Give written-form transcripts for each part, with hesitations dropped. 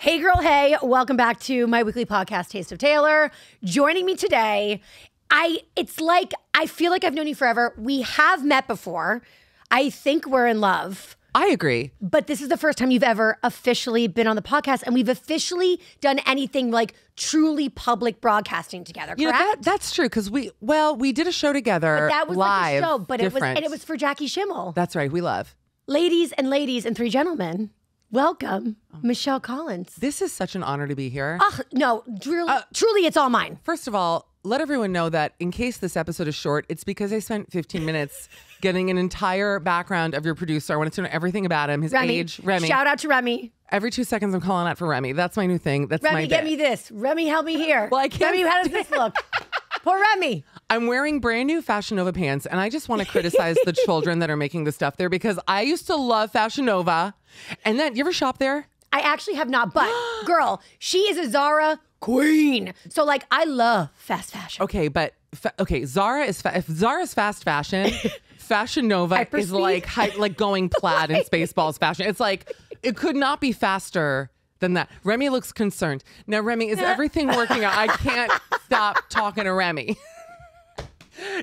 Hey girl, hey, welcome back to my weekly podcast, Taste of Taylor. Joining me today, I feel like I've known you forever. We have met before. I think we're in love. I agree. But this is the first time you've ever officially been on the podcast, and we've officially done anything like truly public broadcasting together, correct? Yeah, that's true, because we did a show together. But that was live, like a show, but different. it was for Jackie Schimmel. That's right, we love. Ladies and three gentlemen, welcome, Michelle Collins. This is such an honor to be here. Oh, no, truly it's all mine. First of all, let everyone know that in case this episode is short, it's because I spent 15 minutes getting an entire background of your producer. I wanted to know everything about him, his age. Remy. Shout out to Remy. Every 2 seconds I'm calling out for Remy. That's my new thing. That's Remy, my get bit. me this. Remy, help me here. Well, I can't. Remy, how does this look? Poor Remy. I'm wearing brand new Fashion Nova pants, and I just want to criticize the children that are making the stuff there, because I used to love Fashion Nova. And then, you ever shop there? I actually have not, but girl, she is a Zara queen. So like, I love fast fashion. Okay, but Zara is if Zara's fast fashion, Fashion Nova is like going plaid in Spaceballs fashion. It's like it could not be faster than that. Remy looks concerned. Now, Remy, is everything working out? I can't stop talking to Remy.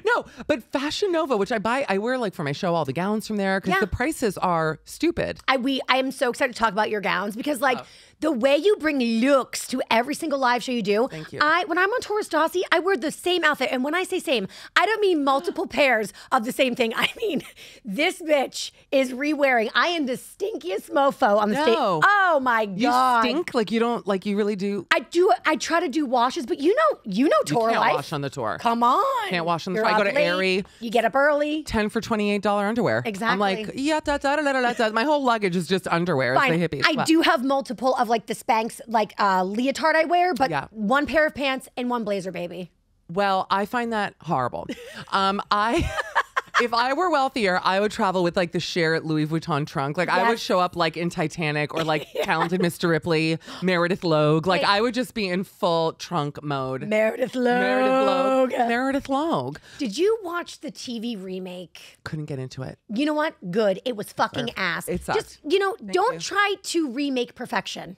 No, but Fashion Nova, which I wear like for my show, all the gowns from there, because the prices are stupid. I am so excited to talk about your gowns, because like the way you bring looks to every single live show you do. Thank you. When I'm on tour with Stassi, I wear the same outfit. And when I say same, I don't mean multiple pairs of the same thing. I mean, this bitch is re-wearing. I am the stinkiest mofo on the stage. Oh my God. You stink? Like you don't, like you really do? I do. I try to do washes, but you know tour you can't life. wash on the tour. Come on. Can't wash on the You're tour. I go to late, Aerie. You get up early. 10 for $28 underwear. Exactly. I'm like, yeah, my whole luggage is just underwear. Fine. It's the hippies. I do have multiple of like the Spanx like leotard I wear, but one pair of pants and one blazer, baby. Well, I find that horrible. If I were wealthier, I would travel with like the Cher Louis Vuitton trunk. Like I would show up like in Titanic or like Talented Mr. Ripley, Meredith Logue. Like I would just be in full trunk mode. Meredith Logue. Meredith Logue. Did you watch the TV remake? Couldn't get into it. You know what? Good. It was fucking ass. It sucked. Just, don't try to remake perfection.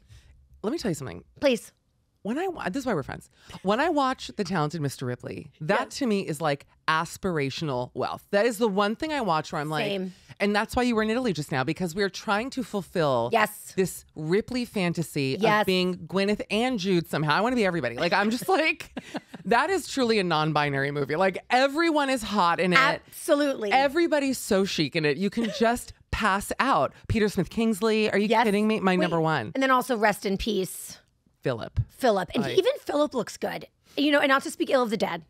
Let me tell you something. Please. This is why we're friends. When I watch The Talented Mr. Ripley, that to me is like aspirational wealth. That is the one thing I watch where I'm like, and that's why you were in Italy just now, because we're trying to fulfill this Ripley fantasy of being Gwyneth and Jude somehow. I want to be everybody. Like, I'm just like, that is truly a non-binary movie. Like, everyone is hot in it. Absolutely. Everybody's so chic in it. You can just pass out. Peter Smith Kingsley, are you kidding me? My number one. And then also rest in peace. Philip. And even Philip looks good. And not to speak ill of the dead.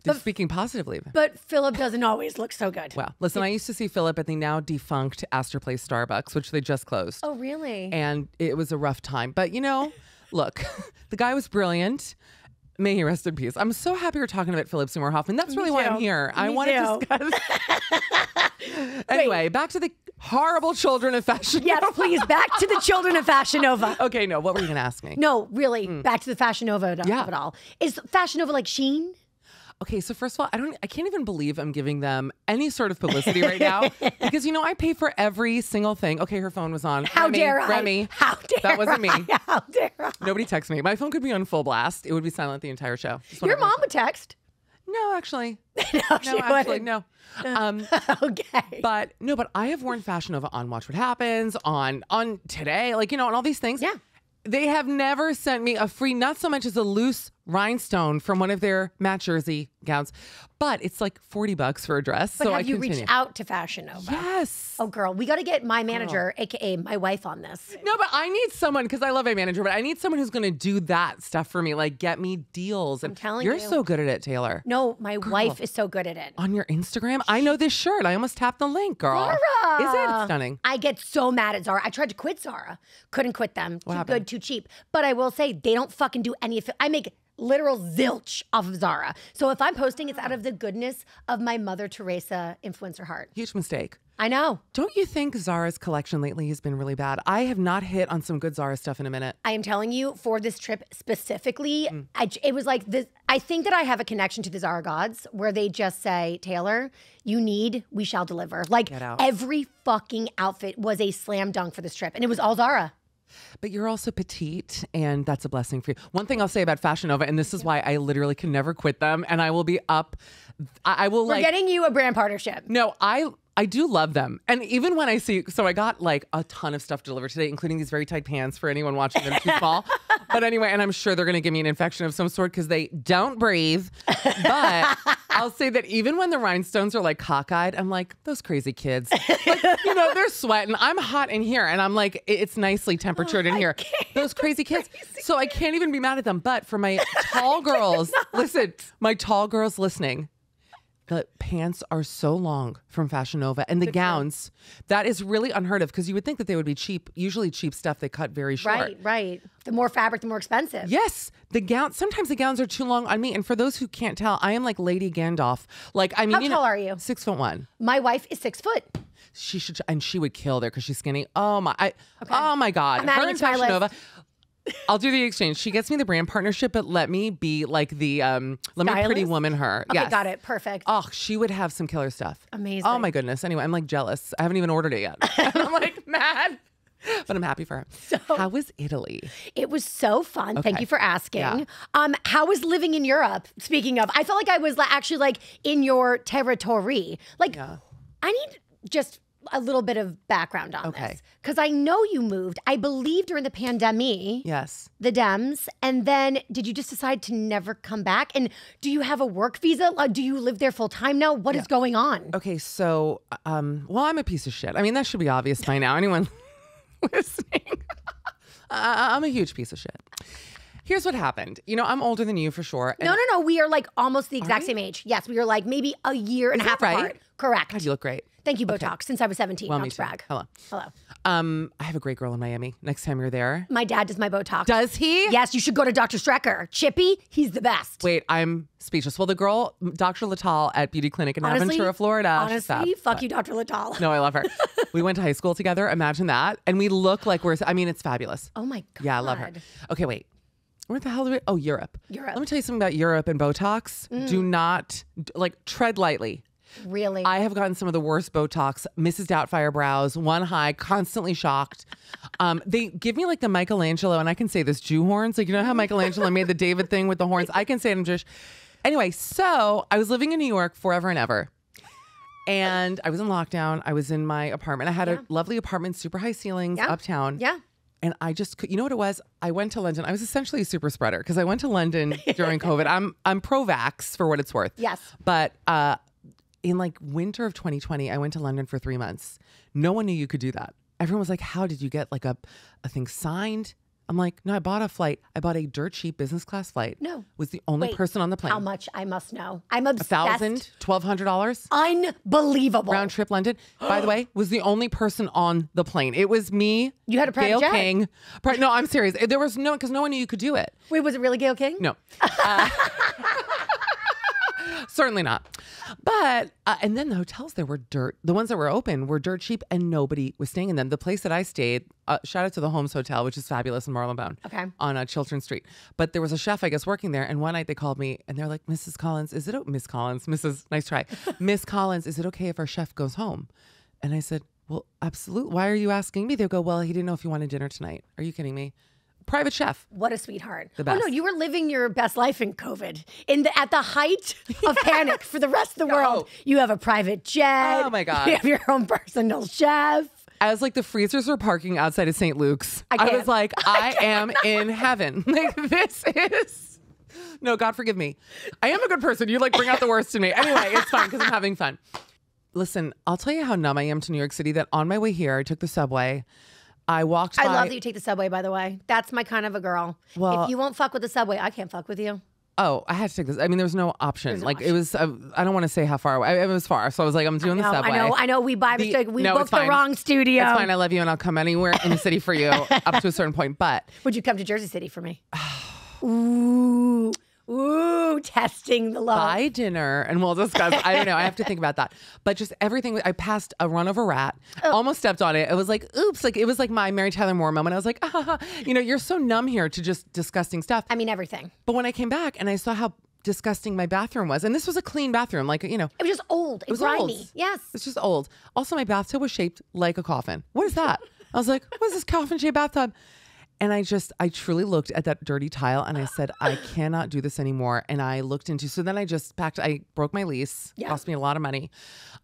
But speaking positively. But Philip doesn't always look so good. Well, listen, I used to see Philip at the now defunct Astor Place Starbucks, which they just closed. Oh, really? And it was a rough time. But, look, the guy was brilliant. May he rest in peace. I'm so happy we're talking about Philip Seymour Hoffman. That's really why I'm here. I want to discuss. Anyway, back to the horrible children of Fashion Nova. Yes, please. Back to the children of Fashion Nova. Okay, no. What were you going to ask me? No, really. Back to the Fashion Nova of it all. Is Fashion Nova like Shein? Okay, so first of all, I can't even believe I'm giving them any sort of publicity right now, because I pay for every single thing. Okay, her phone was on. How dare I? Remy. How dare that wasn't me. How dare I? Nobody text me. My phone could be on full blast. It would be silent the entire show. Your mom would text. No, actually. No. Okay. But I have worn Fashion Nova on Watch What Happens, on Today, on all these things. Yeah. They have never sent me a free, not so much as a loose rhinestone from one of their Matt Jersey gowns, but it's like $40 for a dress. But have you reached out to Fashion Nova? Yes. Oh, girl, we got to get my manager, aka my wife, on this. No, but I need someone, because I love my manager, but I need someone who's going to do that stuff for me, like get me deals. I'm telling you. You're so good at it, Taylor. No, my wife is so good at it. On your Instagram? I know this shirt. I almost tapped the link, girl. Zara. Is it? It's stunning. I get so mad at Zara. I tried to quit Zara. Couldn't quit them. Too good, too cheap. But I will say, they don't fucking do any of it. I make literal zilch off of Zara. So if I'm posting, it's out of the goodness of my Mother Teresa influencer heart. Huge mistake. I know. Don't you think Zara's collection lately has been really bad? I have not hit on some good Zara stuff in a minute. I am telling you, for this trip specifically, it was like this. I think that I have a connection to the Zara gods where they just say, Taylor, we shall deliver. Like every fucking outfit was a slam dunk for this trip. And it was all Zara. But you're also petite, and that's a blessing for you. One thing I'll say about Fashion Nova, and this is why I literally can never quit them, and I will be up. We're getting you a brand partnership. No, I do love them. And even when I see, so I got like a ton of stuff delivered today, including these very tight pants for anyone watching them too small. But anyway, and I'm sure they're going to give me an infection of some sort because they don't breathe. But I'll say that even when the rhinestones are like cockeyed, I'm like, those crazy kids. Like, they're sweating. I'm hot in here. And I'm like, it's nicely temperatured in here. Those crazy kids. So I can't even be mad at them. But for my tall girls, listen, my tall girls listening, the pants are so long from Fashion Nova, and the gowns, that is really unheard of because you would think that they would be cheap. Usually cheap stuff, they cut very short. Right. The more fabric, the more expensive. Yes. Sometimes the gowns are too long on me. And for those who can't tell, I am like Lady Gandalf. Like, I mean, how tall are you? 6'1". My wife is 6 foot. She should, and she would kill there because she's skinny. Oh my God. I'm Her and Fashion Nova. I'll do the exchange. She gets me the brand partnership, but let me be like the let me Pretty Woman her. Okay, yes. got it. Perfect. Oh, she would have some killer stuff. Amazing. Oh my goodness. Anyway, I'm like jealous. I haven't even ordered it yet. I'm like mad, but I'm happy for her. So, how was Italy? It was so fun. Okay. Thank you for asking. Yeah. How was living in Europe? Speaking of, I felt like I was actually like in your territory. Like, I need just a little bit of background on this. Because I know you moved, I believe, during the pandemic. Yes. The Dems. And then did you just decide to never come back? And do you have a work visa? Do you live there full time now? What is going on? Okay, so, well, I'm a piece of shit. I mean, that should be obvious by now. Anyone listening? I'm a huge piece of shit. Here's what happened. I'm older than you for sure. No. We are like almost the exact same age. Yes, we are like maybe a year and a half apart. Correct. God, you look great. Thank you, Botox, since I was 17. Well, not me to too. brag. Hello. I have a great girl in Miami. Next time you're there. My dad does my Botox. Does he? Yes, you should go to Dr. Strecker. Chippy, he's the best. Wait, I'm speechless. Well, the girl, Dr. Latal at Beauty Clinic in Aventura, Florida. Honestly, fuck you, Dr. Latal. No, I love her. We went to high school together. Imagine that. And we look like it's fabulous. Oh my God. Yeah, I love her. Okay, wait. Where the hell do we? Oh, Europe. Let me tell you something about Europe and Botox. Do not, tread lightly. Really? I have gotten some of the worst Botox, Mrs. Doubtfire brows, one high, constantly shocked. They give me like the Michelangelo, and I can say this, Jew horns. Like, how Michelangelo made the David thing with the horns? I can say it in Jewish. Anyway, so I was living in New York forever and ever. And I was in lockdown. I was in my apartment. I had a lovely apartment, super high ceilings, uptown. Yeah. And I just, you know what it was? I went to London. I was essentially a super spreader because I went to London during COVID. I'm pro-vax for what it's worth. Yes. But in like winter of 2020, I went to London for 3 months. No one knew you could do that. Everyone was like, how did you get like a thing signed? I'm like, no, I bought a flight. I bought a dirt cheap business class flight. No. Was the only person on the plane. How much? I must know. I'm obsessed. $1,000, $1,200. Unbelievable. Round trip London. By the way, was the only person on the plane. It was me. You had a private Gayle jet? King. No, I'm serious. There was because no one knew you could do it. Wait, was it really Gayle King? No. Certainly not. But, and then the hotels there were dirt. The ones that were open were dirt cheap and nobody was staying in them. The place that I stayed, shout out to the Holmes Hotel, which is fabulous in Marylebone. Okay. On Chiltern Street. But there was a chef, I guess, working there. And one night they called me and they're like, Mrs. Collins, Miss Collins, Mrs. Nice try. Miss Collins, is it okay if our chef goes home? And I said, well, absolutely. Why are you asking me? They'll go, well, he didn't know if you wanted dinner tonight. Are you kidding me? Private chef. What a sweetheart. The best. Oh no, you were living your best life in COVID. At the height of panic for the rest of the world. You have a private jet. Oh my God. You have your own personal chef. As like the freezers were parking outside of St. Luke's, I was like, I am in heaven. Like this is, no, God forgive me. I am a good person. You like bring out the worst in me. Anyway, it's fine because I'm having fun. Listen, I'll tell you how numb I am to New York City that on my way here, I took the subway. I walked by. I love that you take the subway, by the way. That's my kind of a girl. Well, if you won't fuck with the subway, I can't fuck with you. Oh, I had to take this. I mean, there was no option. It was, I don't want to say how far away. It was far. So I was like, I'm doing the subway. I know. We booked the wrong studio. It's fine. I love you and I'll come anywhere in the city for you up to a certain point. But would you come to Jersey City for me? Ooh, testing the love. Buy dinner and we'll discuss. I don't know. I have to think about that. But just everything. I passed a run of a rat, almost stepped on it. It was like, oops. Like it was like my Mary Tyler Moore moment. I was like, you're so numb here to just disgusting stuff. I mean, everything. But when I came back and I saw how disgusting my bathroom was, and this was a clean bathroom, like, It was just old. It was grimy. Old. Yes. It's just old. Also, my bathtub was shaped like a coffin. What is that? I was like, what is this coffin-shaped bathtub? And I truly looked at that dirty tile and I said, I cannot do this anymore. And I looked into, so then I just packed, I broke my lease, cost me a lot of money.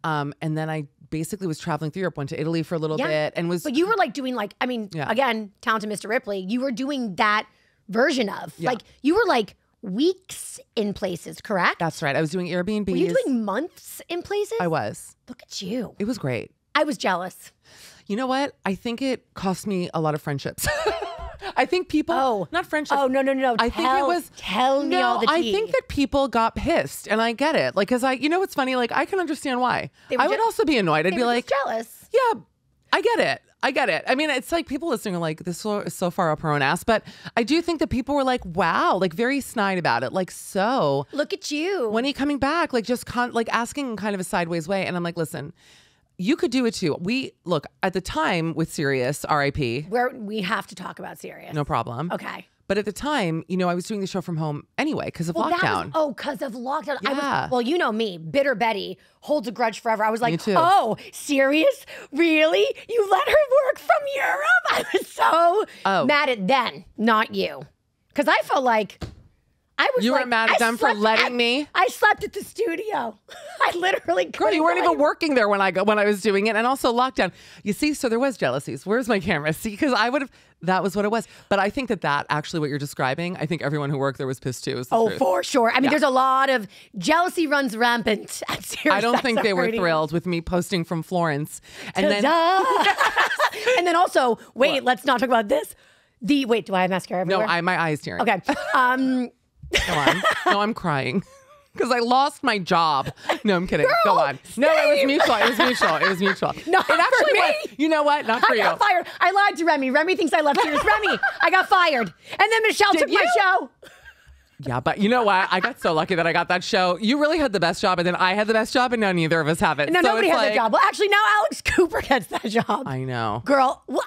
And then I basically was traveling through Europe, went to Italy for a little bit and was. But you were like doing like, I mean, again, talented Mr. Ripley, you were doing that version of, like, you were like weeks in places, correct? That's right. I was doing Airbnbs. Were you doing months in places? I was. Look at you. It was great. I was jealous. You know what? I think it cost me a lot of friendships. I think people, not friendships. Oh, no. I think it was. Tell me all the tea. I think that people got pissed, and I get it. Like, cause you know what's funny? Like, I can understand why. I would also be annoyed. I'd be like, jealous. Yeah, I get it. I mean, it's like people listening are like, this is so far up her own ass. But I do think that people were like, wow, like very snide about it. Like, so. Look at you. When are you coming back? Like, just like asking in kind of a sideways way. And I'm like, listen. You could do it too. Look, at the time with Sirius, RIP. Where we have to talk about Sirius. No problem. Okay. But at the time, you know, I was doing the show from home anyway because of lockdown. Because of lockdown. Yeah. Well, you know me, bitter Betty holds a grudge forever. I was like, me too. Oh, Sirius? Really? You let her work from Europe? I was so mad at them, not you. Because I felt like you were mad at them for letting me? I slept at the studio. I literally couldn't. Girl, you weren't even working there when I was doing it, and also lockdown. You see, so there was jealousies. Where's my camera? See, because that was what it was. But I think that actually what you're describing, I think everyone who worked there was pissed too. Truth. For sure. I mean, there's a lot of jealousy runs rampant at SiriusXM. I don't think they were thrilled with me posting from Florence. And then and then also, let's not talk about this. Wait, do I have mascara everywhere? No, my eye's tearing. Okay. Go on. No, I'm crying. Because I lost my job. No, I'm kidding. Girl, go on. same. No, it was mutual. It was mutual. Not it actually for me. was. You know what? Not for you. I got fired. I lied to Remy. Remy thinks I left Sirius. Remy, I got fired. And then Michelle took my show. Yeah, but you know what? I got so lucky that I got that show. You really had the best job, and then I had the best job, and now neither of us have it. No, so nobody has that job. Well, actually, now Alex Cooper gets that job. I know. Girl, we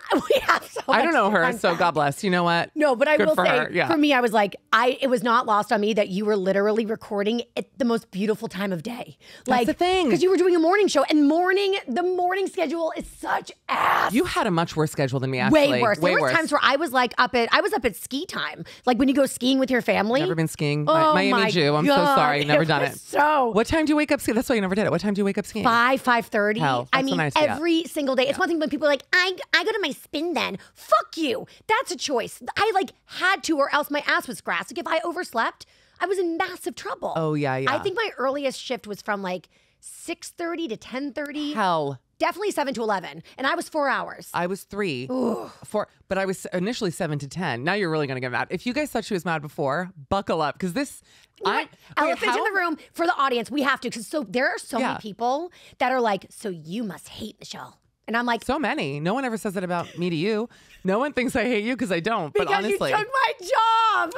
have so much. I don't know her, so God bless. You know what? No, but I will say, yeah. for me, I was like, it was not lost on me that you were literally recording at the most beautiful time of day. That's the thing. Because you were doing a morning show, and the morning schedule is such ass. You had a much worse schedule than me, actually. Way worse. There were times where I was like up at ski time. Like when you go skiing with your family. Never been skiing. My Jew. I'm God, so sorry. Never done it. So what time do you wake up skiing? That's why you never did it. What time do you wake up skiing? 5:30. Hell, I mean, every single day. It's one thing when people are like, I go to my spin then. Fuck you. That's a choice. I had to, or else my ass was grass. Like if I overslept, I was in massive trouble. Oh yeah. I think my earliest shift was from like 6:30 to 10:30. Hell. Definitely 7 to 11. And I was 4 hours. I was 3. 4, but I was initially 7 to 10. Now you're really going to get mad. If you guys thought she was mad before, buckle up. Because this... Elephant in the room for the audience. We have to. Because there are so many people that are like, so you must hate Michelle. And I'm like... So many. No one ever says that about me to you. No one thinks I hate you because I don't. But honestly... Because you took my job.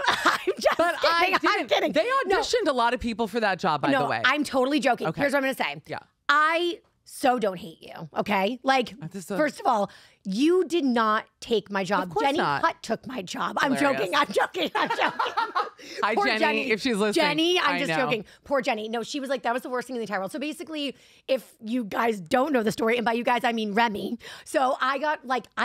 I'm just kidding. I'm kidding. They auditioned a lot of people for that job, by the way. I'm totally joking. Okay. Here's what I'm going to say. Yeah. I don't hate you, okay? Like, first of all, you did not take my job. Of course Jenny not. Hutt took my job. Hilarious. I'm joking. Hi, Poor Jenny, if she's listening. Jenny, I'm just joking. Poor Jenny. No, she was like, that was the worst thing in the entire world. So basically, if you guys don't know the story, and by you guys, I mean Remy. So I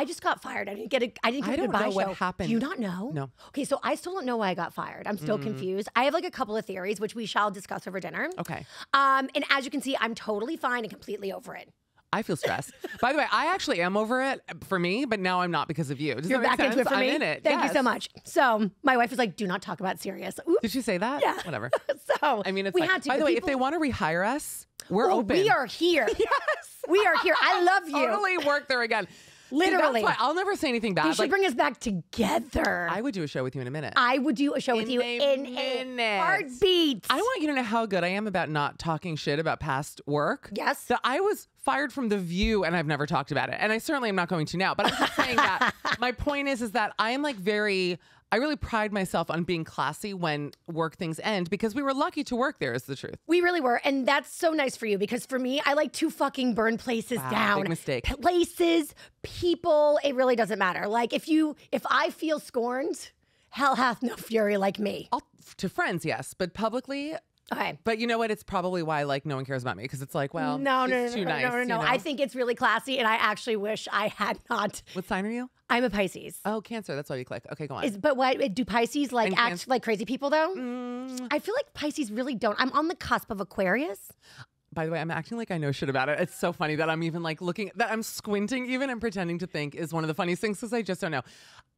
just got fired. I didn't get a goodbye show. What happened. Do you not know? No. Okay, so I still don't know why I got fired. I'm still confused. I have like a couple of theories, which we shall discuss over dinner. Okay. And as you can see, I'm totally fine and completely over it. I feel stressed. By the way, I actually am over it for me, but now I'm not because of you. You're back into it for me? I'm in it. Thank you so much. So my wife was like, do not talk about Sirius. Oops. Did she say that? Yeah. Whatever. So I mean, it's we like, had to. By the way, if they want to rehire us, we're open. We are here. Yes. We are here. I love you. Totally work there again. Literally. See, that's why I'll never say anything bad. They should bring us back together. I would do a show with you in a minute. I would do a show with you in a heartbeat. I want you to know how good I am about not talking shit about past work. Yes. So I was fired from The View and I've never talked about it. And I certainly am not going to now. But I'm just saying that my point is that I am like I really pride myself on being classy when work things end because we were lucky to work there is the truth. We really were. And that's so nice for you because for me, I like to fucking burn places down. Big mistake. Places, people, it really doesn't matter. Like if I feel scorned, hell hath no fury like me. To friends, yes. But publicly, Okay. But you know what? It's probably why like no one cares about me because it's like, well, no, too nice. No. You know? I think it's really classy, and I actually wish I had not. What sign are you? I'm a Pisces. Oh, Cancer. That's why you click. Okay, go on. But what do Pisces like act like crazy people though? I feel like Pisces really don't. I'm on the cusp of Aquarius. By the way, I'm acting like I know shit about it. It's so funny that I'm even like looking, that I'm squinting even and pretending to think is one of the funniest things because I just don't know.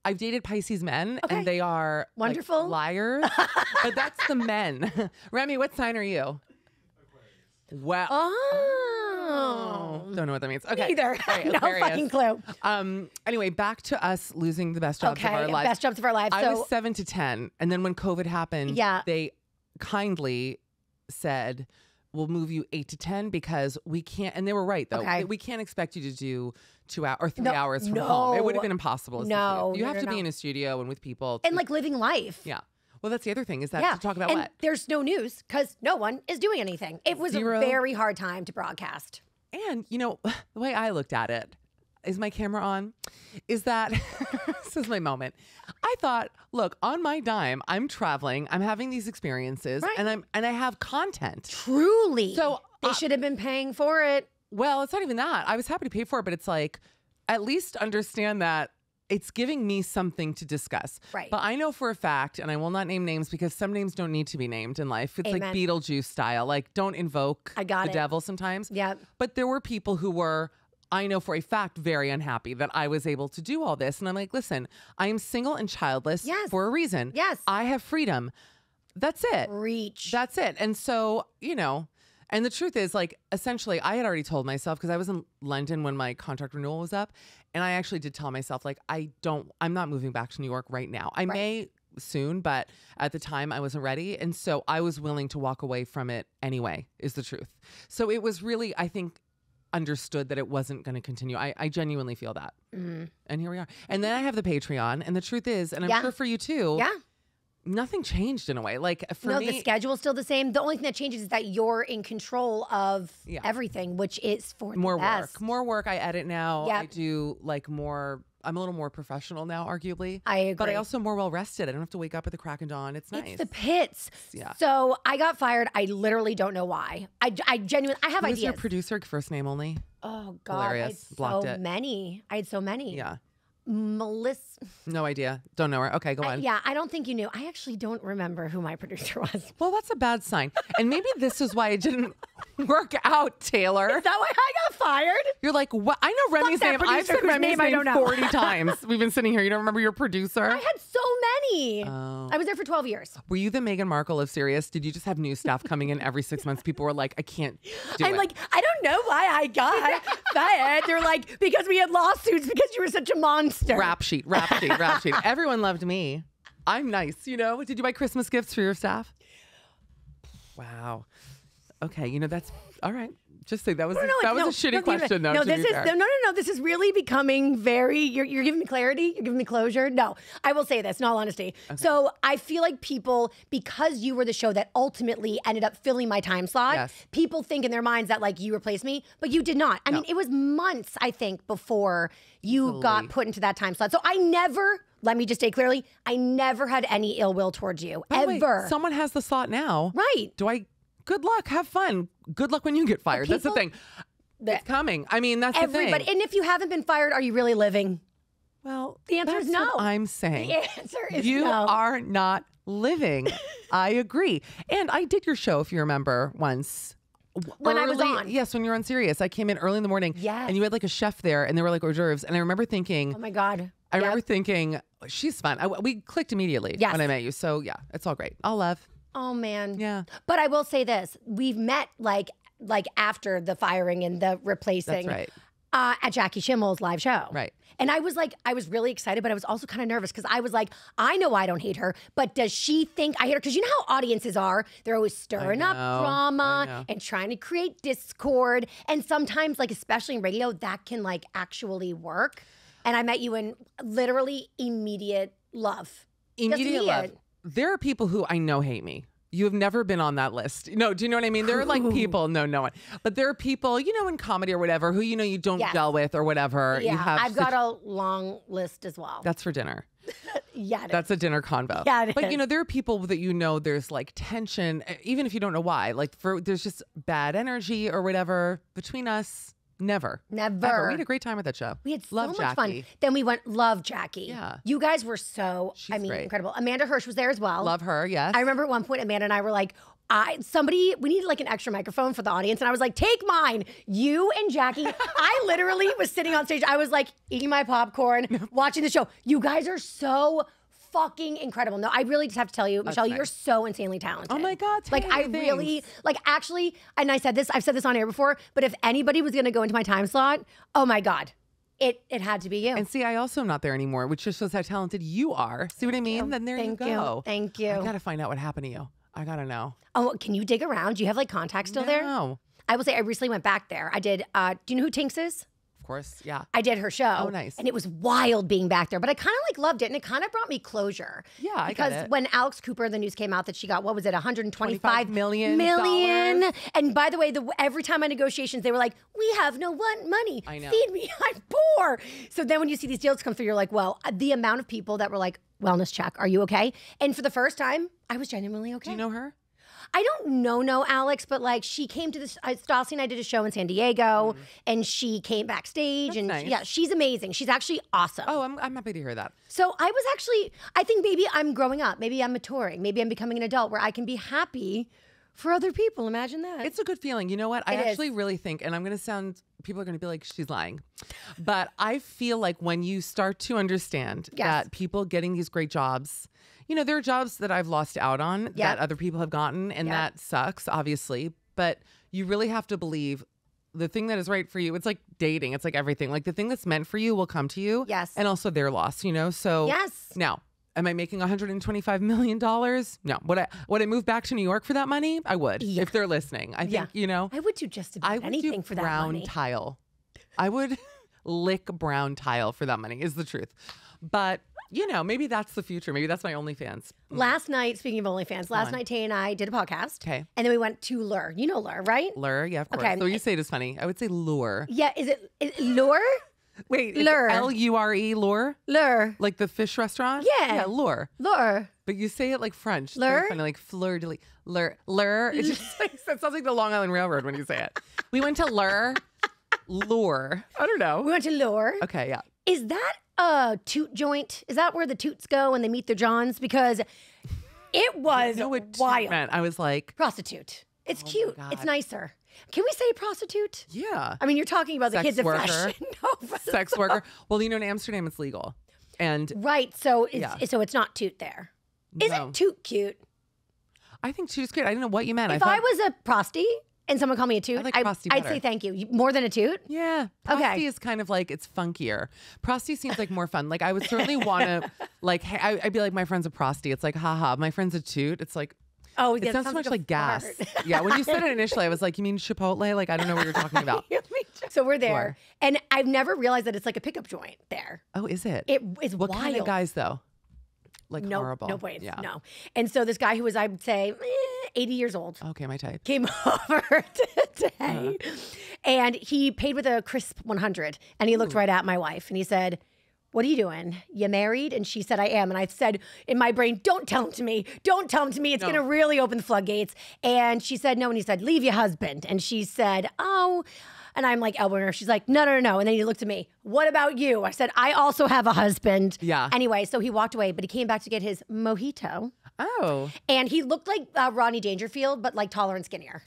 I've dated Pisces men and they are wonderful like, liars, but that's the men. Remy, what sign are you? Aquarius. Well, don't know what that means. Okay, either. Right, no fucking clue. Anyway, back to us losing the best jobs of our lives. Best jobs of our lives. I was 7 to 10, and then when COVID happened, they kindly said, we'll move you 8 to 10 because we can't, and they were right though. Okay. We can't expect you to do 2 hours or 3 hours from home. It would have been impossible. You have to be in a studio and with people. And like living life. Yeah. Well, that's the other thing is that to talk about and what? There's no news because no one is doing anything. It was a very hard time to broadcast. And you know, the way I looked at it, is my camera on? Is that, this is my moment. I thought, look, on my dime, I'm traveling, I'm having these experiences, and I have content. Truly. So they should have been paying for it. Well, it's not even that. I was happy to pay for it, but it's like, at least understand that it's giving me something to discuss. Right. But I know for a fact, and I will not name names because some names don't need to be named in life. It's like Beetlejuice style. Like, don't invoke the devil sometimes. Yeah. But there were people who were, I know for a fact, very unhappy that I was able to do all this. And I'm like, listen, I am single and childless for a reason. Yes. I have freedom. That's it. Reach. That's it. And so, you know, and the truth is, like, essentially, I had already told myself, because I was in London when my contract renewal was up, and I actually did tell myself, like, I'm not moving back to New York right now. I may soon, but at the time I wasn't ready. And so I was willing to walk away from it anyway, is the truth. So it was really, I think, understood that it wasn't going to continue. I genuinely feel that. And here we are. And then I have the Patreon, and the truth is, and I'm sure for you too, nothing changed in a way. Like for me, the schedule's still the same. The only thing that changes is that you're in control of everything, which is for more the best. work. More work. I edit now. I do like more. I'm a little more professional now, arguably. I agree. But I also more well rested. I don't have to wake up at the crack of dawn. It's nice. It's the pits. Yeah. So I got fired. I literally don't know why. I genuinely, I have ideas. Who's your producer? First name only? Oh God. Hilarious. Blocked it. I had so many. Yeah. Melissa. No idea. Don't know her. Okay, go on. Yeah, I don't think you knew. I actually don't remember who my producer was. Well, that's a bad sign. And maybe this is why it didn't work out, Taylor. Is that why I got fired? You're like, what? I know Remy's name. I've said Remy's name 40 times. We've been sitting here. You don't remember your producer? I had so many. Oh. I was there for 12 years. Were you the Meghan Markle of Sirius? Did you just have new staff coming in every 6 months? People were like, I can't do it. I'm like, I don't know why I got fired. They're like, because we had lawsuits because you were such a monster. Rap sheet. Everyone loved me. I'm nice, you know? Did you buy Christmas gifts for your staff? Wow. Okay, you know, that's all right. Just say that was a shitty question. No, this is really becoming very. You're giving me clarity. You're giving me closure. No, I will say this in all honesty. Okay. So I feel like people, because you were the show that ultimately ended up filling my time slot, people think in their minds that like you replaced me, but you did not. I mean, it was months, I think, before you got put into that time slot. So I never. Let me just say clearly, I never had any ill will towards you ever. Wait, someone has the slot now, right? Good luck. Have fun. Good luck when you get fired. That's the thing. It's coming. I mean, that's the thing. And if you haven't been fired, are you really living? Well, the answer is no. What I'm saying. The answer is you no. are not living. I agree. And I did your show, if you remember, once. When I was on. Yes, when you were on Sirius. I came in early in the morning. Yes. And you had like a chef there, and there were like hors d'oeuvres. And I remember thinking, oh my God. I remember thinking, she's fun. We clicked immediately when I met you. So yeah, it's all great. All love. Oh man. Yeah. But I will say this. We've met like after the firing and the replacing. That's right. At Jackie Schimmel's live show. Right. And I was like, I was really excited, but I was also kind of nervous because I was like, I know I don't hate her, but does she think I hate her? Because you know how audiences are. They're always stirring up drama and trying to create discord. And sometimes, like, especially in radio, that can like actually work. And I met you in literally immediate love. Immediate love. There are people who I know hate me. You have never been on that list. No, do you know what I mean? There are like people, no one. But there are people, you know, in comedy or whatever, who, you know, you don't gel with or whatever. Yeah, I've got a long list as well. That's for dinner. Yeah, that's a dinner convo. Yeah, but you know, there are people that you know there's like tension, even if you don't know why. Like there's just bad energy or whatever between us. Never. Ever. We had a great time at that show. We had love so much Jackie. fun. Then we went, love Jackie. Yeah. You guys were so, She's great. incredible. Amanda Hirsch was there as well. Love her, yes. I remember at one point, Amanda and I were like, we needed like an extra microphone for the audience. And I was like, take mine. You and Jackie. I literally was sitting on stage. I was like eating my popcorn, watching the show. You guys are so fucking incredible. No, I really just have to tell you, Michelle, you're so insanely talented. Oh my God. Really, like actually, and I've said this on air before, but if anybody was going to go into my time slot, oh my God, it had to be you. And see, I also am not there anymore, which just shows how talented you are. See what I mean? Then there you go. Thank you. I got to find out what happened to you. I got to know. Oh, can you dig around? Do you have like contacts still there? No. I will say I recently went back there. I did, do you know who Tinks is? Of course, yeah. I did her show. Oh, nice. And it was wild being back there, but I kind of like loved it, and it kind of brought me closure. Yeah, I because get it. when Alex Cooper, the news came out that she got, what was it, 125 million. And by the way, every time my negotiations, they were like, we have no money. I know. Feed me, I'm poor. So then when you see these deals come through, you're like, well, the amount of people that were like, wellness check, are you okay? And for the first time, I was genuinely okay. Do you know her? I don't know Alex, but like she came to this, Stassi and I did a show in San Diego and she came backstage. That's and nice. yeah, she's amazing. She's actually awesome. Oh, I'm happy to hear that. So I think maybe I'm growing up. Maybe I'm maturing. Maybe I'm becoming an adult where I can be happy for other people. Imagine that. It's a good feeling. You know what? I actually really think, and I'm going to sound, people are going to be like, she's lying. But I feel like when you start to understand that people getting these great jobs, you know, there are jobs that I've lost out on that other people have gotten, and that sucks, obviously. But you really have to believe the thing that is right for you. It's like dating. It's like everything. Like the thing that's meant for you will come to you. Yes. And also their loss, you know? So now, am I making $125 million? No. Would I move back to New York for that money? I would, if they're listening. I think, you know. I would do just about anything for that money. Brown tile. I would lick brown tile for that money, is the truth. But, you know, maybe that's the future. Maybe that's my OnlyFans. Last night, speaking of OnlyFans, last night Tay and I did a podcast. Okay. And then we went to Lure. You know Lure, right? Lure, yeah, of course. Okay. So you say it is funny. I would say lure. Yeah, is it Lure? Wait, Lure. L-U-R-E, lure? Lure. Like the fish restaurant? Yeah. Yeah, lure. Lure. But you say it like French. It's Lure? very funny, like fleur de lis. Lure. Lure. It just like, it sounds like the Long Island Railroad when you say it. We went to Lure. Lure. I don't know. We went to Lure. Okay, yeah. Is that a toot joint? Is that where the toots go when they meet their Johns? Because it was wild. Man, I was like, prostitute. It's cute. It's nicer. Can we say prostitute? Yeah. I mean, you're talking about the kids of fashion. No, sex worker. Well, you know, in Amsterdam, it's legal. And right. So it's not toot there. Isn't toot cute? I think toot is cute. I didn't know what you meant. If I was a prosty and someone called me a toot, I'd say thank you. More than a toot? Yeah. Prosty is kind of like, it's funkier. Prosty seems like more fun. Like I would certainly want to, like, hey, I'd be like, my friend's a prosty. It's like, haha, my friend's a toot. It's like, oh, it sounds so much like gas. Yeah, when you said it initially, I was like, you mean Chipotle? Like, I don't know what you're talking about. So we're there. And I've never realized that it's like a pickup joint there. Oh, is it? It is what wild. kind of guys, though? Like horrible. No points. Yeah. No. And so this guy who was, I would say, 80 years old. Okay, my type. Came over today. And he paid with a crisp 100. And he looked right at my wife and he said, what are you doing? You married? And she said, I am. And I said in my brain, don't tell him to me. Don't tell him to me. It's going to really open the floodgates. And she said, no. And he said, leave your husband. And she said, oh. And I'm like elbowing her. She's like, no. And then he looked at me. What about you? I said, I also have a husband. Yeah. Anyway, so he walked away, but he came back to get his mojito. Oh. And he looked like Rodney Dangerfield, but like taller and skinnier.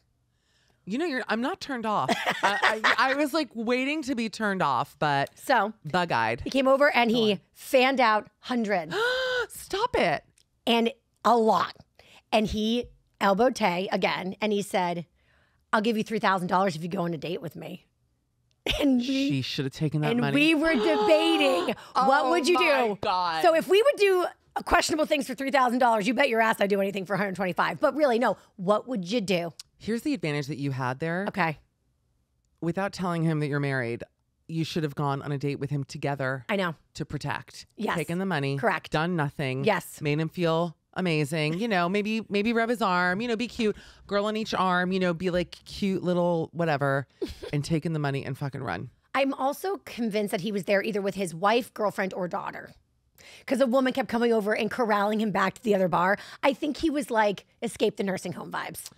You know, I'm not turned off. I was like waiting to be turned off, but so bug-eyed. He came over and he fanned out hundreds. Stop it. And a lot. And he elbowed Tay again, and he said, I'll give you $3,000 if you go on a date with me. And she should have taken that money. And we were debating, what would you do? Oh, my God. So if we would do questionable things for $3,000, you bet your ass I'd do anything for $125. But really, no, what would you do? Here's the advantage that you had there. Okay. Without telling him that you're married, you should have gone on a date with him together. I know. To protect. Yes. Taken the money. Correct. Done nothing. Yes. Made him feel amazing. You know, maybe rub his arm, you know, be cute. Girl on each arm, you know, be like cute little whatever. And taking the money and fucking run. I'm also convinced that he was there either with his wife, girlfriend, or daughter. because a woman kept coming over and corralling him back to the other bar. I think he was like, escape the nursing home vibes.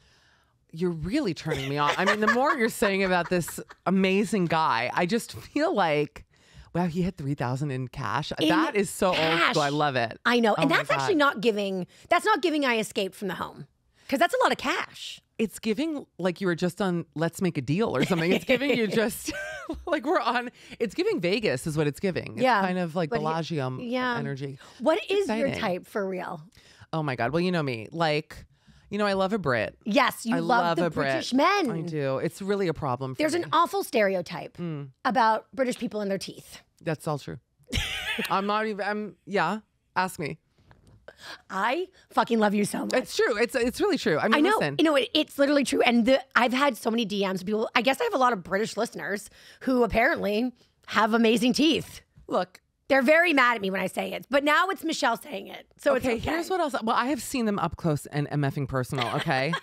You're really turning me on. I mean, the more you're saying about this amazing guy, I just feel like, wow, he had $3,000 in cash. That is so old school. I love it. I know. And that's actually not giving, I escaped from the home. Because that's a lot of cash. It's giving like you were just on Let's Make a Deal or something. It's giving you just like it's giving Vegas is what it's giving. It's kind of like Bellagio energy. What is your type for real? Oh my God. Well, you know me. Like, you know, I love a Brit. Yes, you love the British men. I do. It's really a problem for me. There's an awful stereotype about British people and their teeth. That's all true. Ask me. I fucking love you so much. It's true. It's really true. I mean, I know. Listen. You know, it's literally true. And I've had so many DMs of people. I guess I have a lot of British listeners who apparently have amazing teeth. Look. They're very mad at me when I say it, but now it's Michelle saying it. So it's okay. Here's what else. Well, I have seen them up close and MFing personal, okay?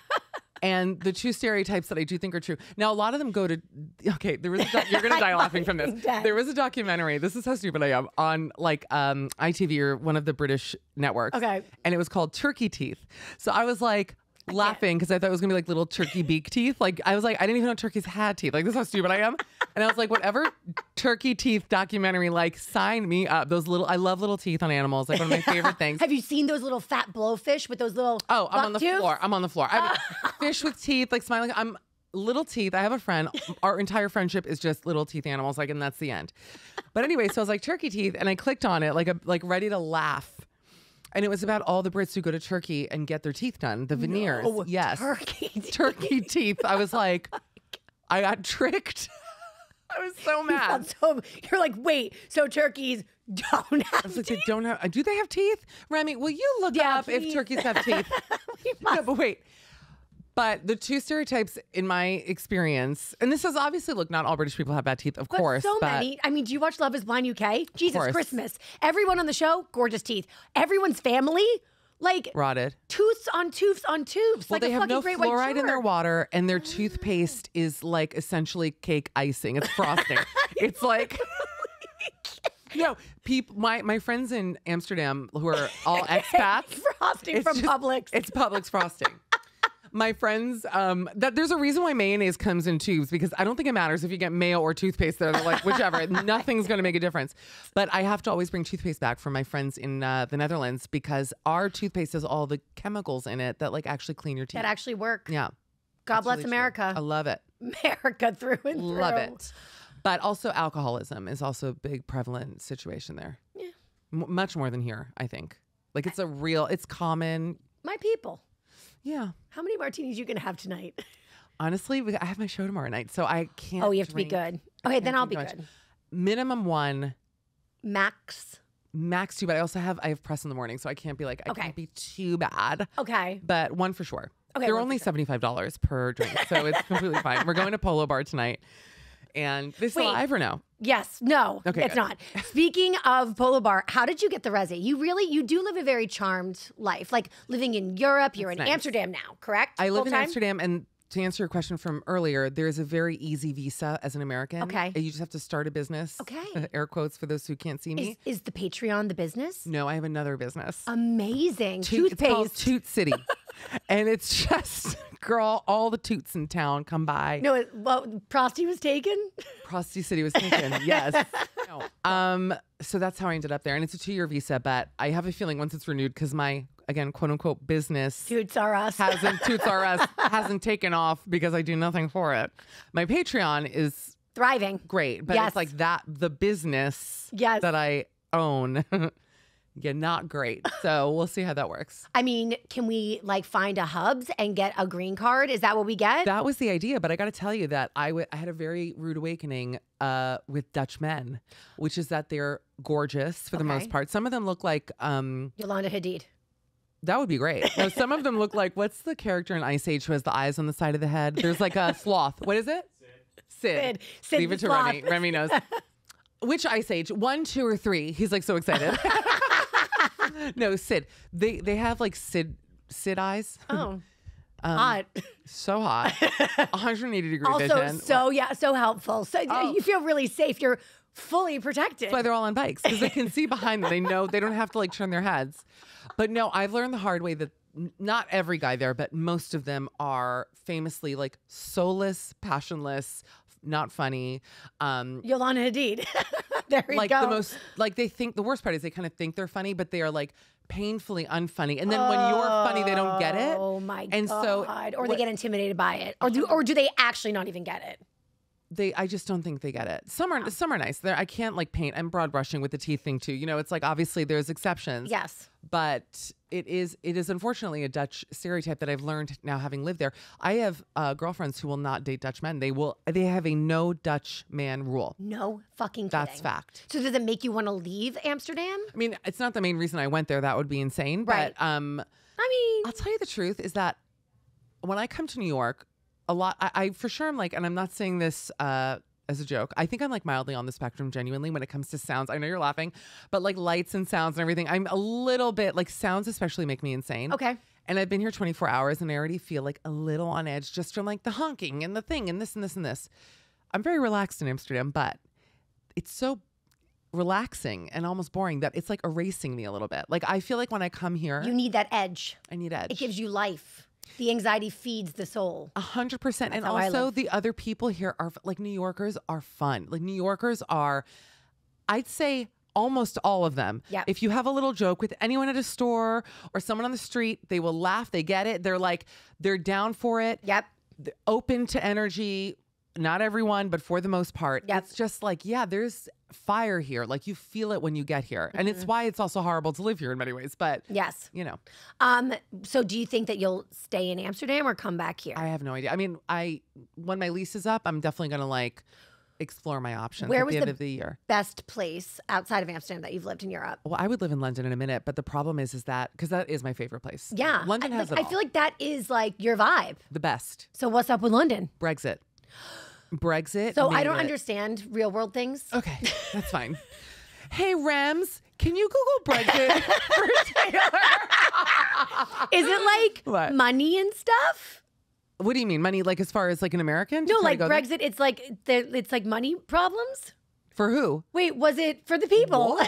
And the two stereotypes that I do think are true. Now, a lot of them go to, you're going to die laughing from this. There was a documentary, this is how stupid I am, on like ITV or one of the British networks. Okay. And it was called Turkey Teeth. So I was like, laughing because I thought it was gonna be like little turkey beak teeth. Like I was like, I didn't even know turkeys had teeth. Like this is how stupid I am. And I was like, whatever turkey teeth documentary, like sign me up. I love little teeth on animals. Like one of my favorite things. Have you seen those little fat blowfish with those little? Oh, I'm on the floor. I'm on the floor. I have fish with teeth, like smiling. I'm little teeth. I have a friend. Our entire friendship is just little teeth animals. Like, and that's the end. But anyway, so I was like turkey teeth, and I clicked on it, like ready to laugh. And it was about all the Brits who go to Turkey and get their teeth done, the veneers. No, yes. Turkey teeth. I was like, I got tricked. I was so mad. You're like, wait, so turkeys don't have teeth? They don't have, do they have teeth? Remy, will you look up if turkeys have teeth? No, but wait. But the two stereotypes in my experience, and this is obviously, look, not all British people have bad teeth, of course. So many. I mean, do you watch Love is Blind UK? Jesus Christmas. Everyone on the show, gorgeous teeth. Everyone's family, like rotted. Tooths on tubes on tubes. Well, like they have no fluoride in their water, and their toothpaste is like essentially cake icing. It's frosting. It's like... No, my friends in Amsterdam who are all expats. Frosting from Publix. It's Publix frosting. My friends, that there's a reason why mayonnaise comes in tubes, because I don't think it matters if you get mayo or toothpaste there. They're like, whichever, nothing's going to make a difference. But I have to always bring toothpaste back for my friends in the Netherlands, because our toothpaste has all the chemicals in it that like actually clean your teeth. That actually work. Yeah. God bless America. I love it. America through and through. Love it. But also alcoholism is also a big prevalent situation there. Yeah. Much more than here, I think. Like it's common. My people. Yeah. How many martinis you gonna have tonight? Honestly, I have my show tomorrow night, so I can't. Oh, you have to be good. Okay, then I'll be good. Minimum one. Max 2, but I have press in the morning, so I can't be like, I can't be too bad. Okay. But one for sure. Okay. They're only $75 per drink, so it's completely fine. We're going to Polo Bar tonight. And this still live or no? Yes. No, okay, it's not. Speaking of Polo Bar, how did you get the resi? You do live a very charmed life. Like living in Europe, you're in Amsterdam now, correct? I live in Amsterdam, and to answer your question from earlier, there's a very easy visa as an American. Okay. You just have to start a business. Okay. Air quotes for those who can't see me. Is the Patreon the business? No, I have another business. Amazing. Toothpaste. It's called Toot City. And it's just, girl, all the toots in town come by. No, Prosty was taken? Prosty City was taken, yes. No. So that's how I ended up there. And it's a 2-year visa, but I have a feeling once it's renewed, because my, again, quote unquote, business Tutes R Us hasn't taken off because I do nothing for it. My Patreon is thriving. Great. But it's like the business that I own. Yeah, not great. So we'll see how that works. I mean, can we like find a Hubs and get a green card? Is that what we get? That was the idea. But I got to tell you that I had a very rude awakening with Dutch men, which is that they're gorgeous for the most part. Some of them look like Yolanda Hadid. That would be great. No, some of them look like, what's the character in Ice Age who has the eyes on the side of the head? There's like a sloth. What is it? Sid. Leave it to Remy. Remy knows. Which Ice Age? 1, 2, or 3? He's like so excited. No, Sid. They have like Sid eyes. Oh. Hot. So hot. 180 degree also, vision. so helpful. So you feel really safe. You're fully protected. That's why they're all on bikes, because they can see behind them. They know they don't have to like turn their heads. But no, I've learned the hard way that not every guy there, but most of them are famously like soulless, passionless, not funny. Yolanda Hadid. There we like go. The most, like they think, the worst part is they kind of think they're funny, but they are like painfully unfunny. And then when you're funny, they don't get it. Oh my and God. So, or they get intimidated by it. Or do they actually not even get it? I just don't think they get it. Some are nice. I can't like paint. I'm broad brushing with the teeth thing too. You know, it's like obviously there's exceptions. Yes. But it is unfortunately a Dutch stereotype that I've learned now having lived there. I have girlfriends who will not date Dutch men. They have a no Dutch man rule. No fucking kidding. That's fact. So does it make you want to leave Amsterdam? I mean, it's not the main reason I went there. That would be insane. Right. But I mean, I'll tell you the truth is that when I come to New York, a lot, I for sure I'm like, and I'm not saying this as a joke, I think I'm like mildly on the spectrum genuinely when it comes to sounds. I know you're laughing, but like lights and sounds and everything, I'm a little bit like sounds especially make me insane. Okay. And I've been here 24 hours and I already feel like a little on edge just from like the honking and the thing and this and this and this. I'm very relaxed in Amsterdam, but it's so relaxing and almost boring that it's like erasing me a little bit. Like I feel like when I come here, you need that edge. I need edge. It gives you life. The anxiety feeds the soul. 100%. And also the other people here are like New Yorkers are fun. Like New Yorkers are, I'd say almost all of them. Yep. If you have a little joke with anyone at a store or someone on the street, they will laugh. They get it. They're down for it. Yep. They're open to energy. Not everyone, but for the most part, Yep. It's just like, yeah, there's fire here. Like you feel it when you get here. And it's why it's also horrible to live here in many ways. But yes, you know. So do you think that you'll stay in Amsterdam or come back here? I have no idea. I mean, when my lease is up, I'm definitely going to like explore my options Where at was the end of the year. Best place outside of Amsterdam that you've lived in Europe? Well, I would live in London in a minute, but the problem is that because that is my favorite place. Yeah. London has it all. I feel like that is like your vibe. The best. So what's up with London? Brexit. So I don't understand real world things. Okay, that's fine. Hey, Rems, can you Google Brexit for Taylor? Is it like What? money and stuff? What do you mean? Money, like as far as like an American? No, To like go there? Brexit, it's like money problems? For who? Wait, was it for the people?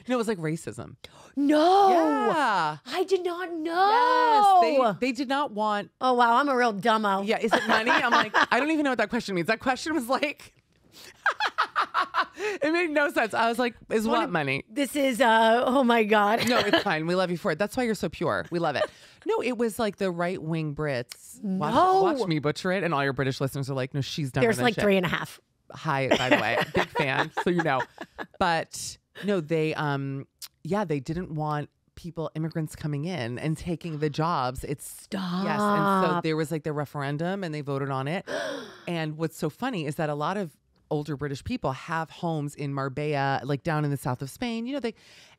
No, it was like racism. No. Yeah. I did not know. Yes, they did not want. Oh, wow. I'm a real dumbo. Yeah, is it money? I'm like, I don't even know what that question means. That question was like, it made no sense. I was like, is what money? This is, oh my God. No, it's fine. We love you for it. That's why you're so pure. We love it. No, it was like the right-wing Brits. Watch me butcher it. And all your British listeners are like, no, she's done. There's like 3.5. Hi, by the way. Big fan, so you know. But no, they didn't want immigrants coming in and taking the jobs. Stop. Yes. And so there was like the referendum and they voted on it. And what's so funny is that a lot of older British people have homes in Marbella, like down in the south of Spain. You know,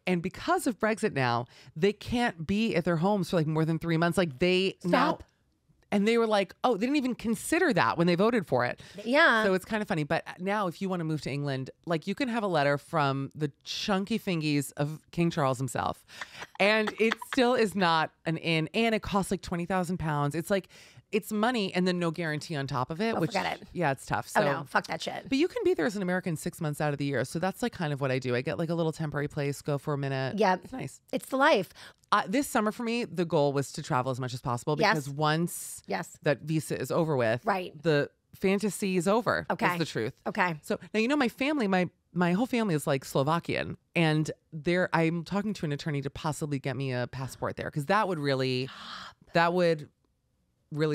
and because of Brexit now, they can't be at their homes for like more than 3 months. Like now. And they were like, oh, they didn't even consider that when they voted for it. Yeah. So it's kind of funny. But now if you want to move to England, like you can have a letter from the chunky fingies of King Charles himself. And it still is not an inn. And it costs like £20,000. It's like, it's money and then no guarantee on top of it. Which, forget it. Yeah, it's tough. So, oh no, fuck that shit. But you can be there as an American 6 months out of the year. So that's like kind of what I do. I get like a little temporary place, go for a minute. Yeah. It's nice. It's the life. This summer for me, the goal was to travel as much as possible because once that visa is over with, the fantasy is over. Okay. That's the truth. Okay. So now, you know, my family, my whole family is like Slovakian, and I'm talking to an attorney to possibly get me a passport there because that would really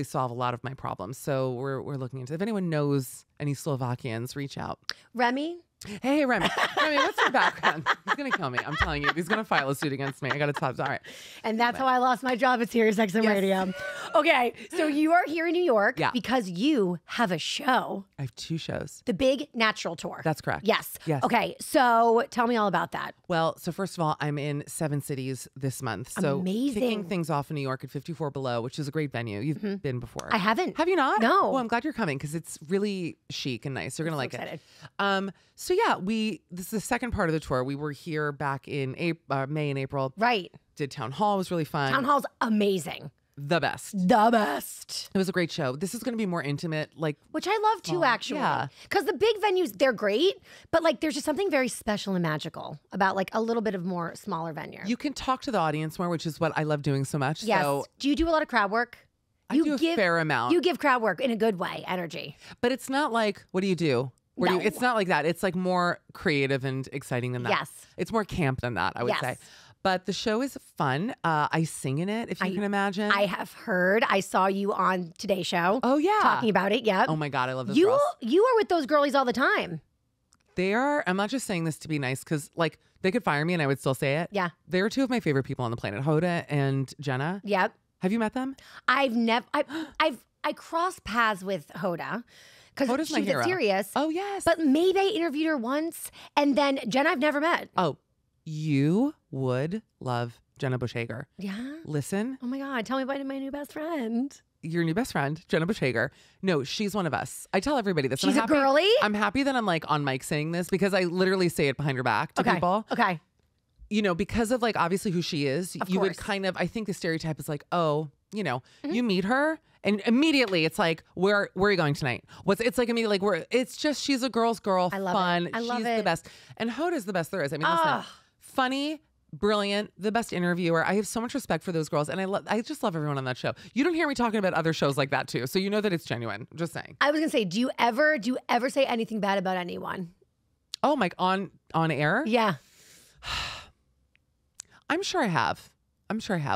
solve a lot of my problems. So we're looking into it. If anyone knows any Slovakians, reach out. Remy? Hey, Remy. Remy, what's your background? He's going to kill me. I'm telling you. He's going to file a suit against me. I got to top. All right. And that's how I lost my job at SiriusXM Radio. Okay. So you are here in New York because you have a show. I have 2 shows. The Big Natural Tour. That's correct. Yes. Okay. So tell me all about that. Well, so first of all, I'm in 7 cities this month. So kicking things off in New York at 54 Below, which is a great venue. You've been before. I haven't. Have you not? No. Well, I'm glad you're coming because it's really chic and nice. You're going to like excited. it. So yeah, this is the second part of the tour. We were here back in May and April. Right. Did Town Hall. It was really fun. Town Hall's amazing. the best. The best. It was a great show. This is going to be more intimate, like, which I love too, actually. Yeah. Because the big venues, they're great, but like there's just something very special and magical about like a little bit of more smaller venue. You can talk to the audience more, which is what I love doing so much. Yes. So do you do a lot of crowd work? I do a fair amount. You give crowd work in a good way, energy. But it's not like, what do you do? No. It's not like that. It's like more creative and exciting than that. Yes. It's more camp than that, I would say. But the show is fun. I sing in it, if you can imagine. I have heard. I saw you on Today's Show. Oh, yeah. Talking about it, yeah. Oh, my God. I love those you, girls. You are with those girlies all the time. They are, I'm not just saying this to be nice, because like they could fire me and I would still say it. Yeah. They're two of my favorite people on the planet, Hoda and Jenna. Yep. Have you met them? I've never, I crossed paths with Hoda. Because she was at Sirius. Oh, yes. But maybe I interviewed her once. And then Jenna I've never met. Oh, you would love Jenna Bush Hager. Yeah? Listen. Oh my God. Tell me about my new best friend. Your new best friend, Jenna Bush Hager. No, she's one of us. I tell everybody this. She's a girly? I'm happy that I'm like on mic saying this because I literally say it behind her back to people. Okay. You know, because of like obviously who she is, you would kind of, I think the stereotype is like, oh, you know, you meet her and immediately it's like, where are you going tonight? It's like immediately like, it's just, she's a girl's girl, I love fun. it. I love she's it. the best. And Hoda's the best there is. I mean, listen, funny, brilliant, the best interviewer. I have so much respect for those girls, and I just love everyone on that show. You don't hear me talking about other shows like that too, so you know that it's genuine. I'm just saying. I was gonna say, do you ever say anything bad about anyone? Oh, Mike, on air? Yeah. I'm sure I have.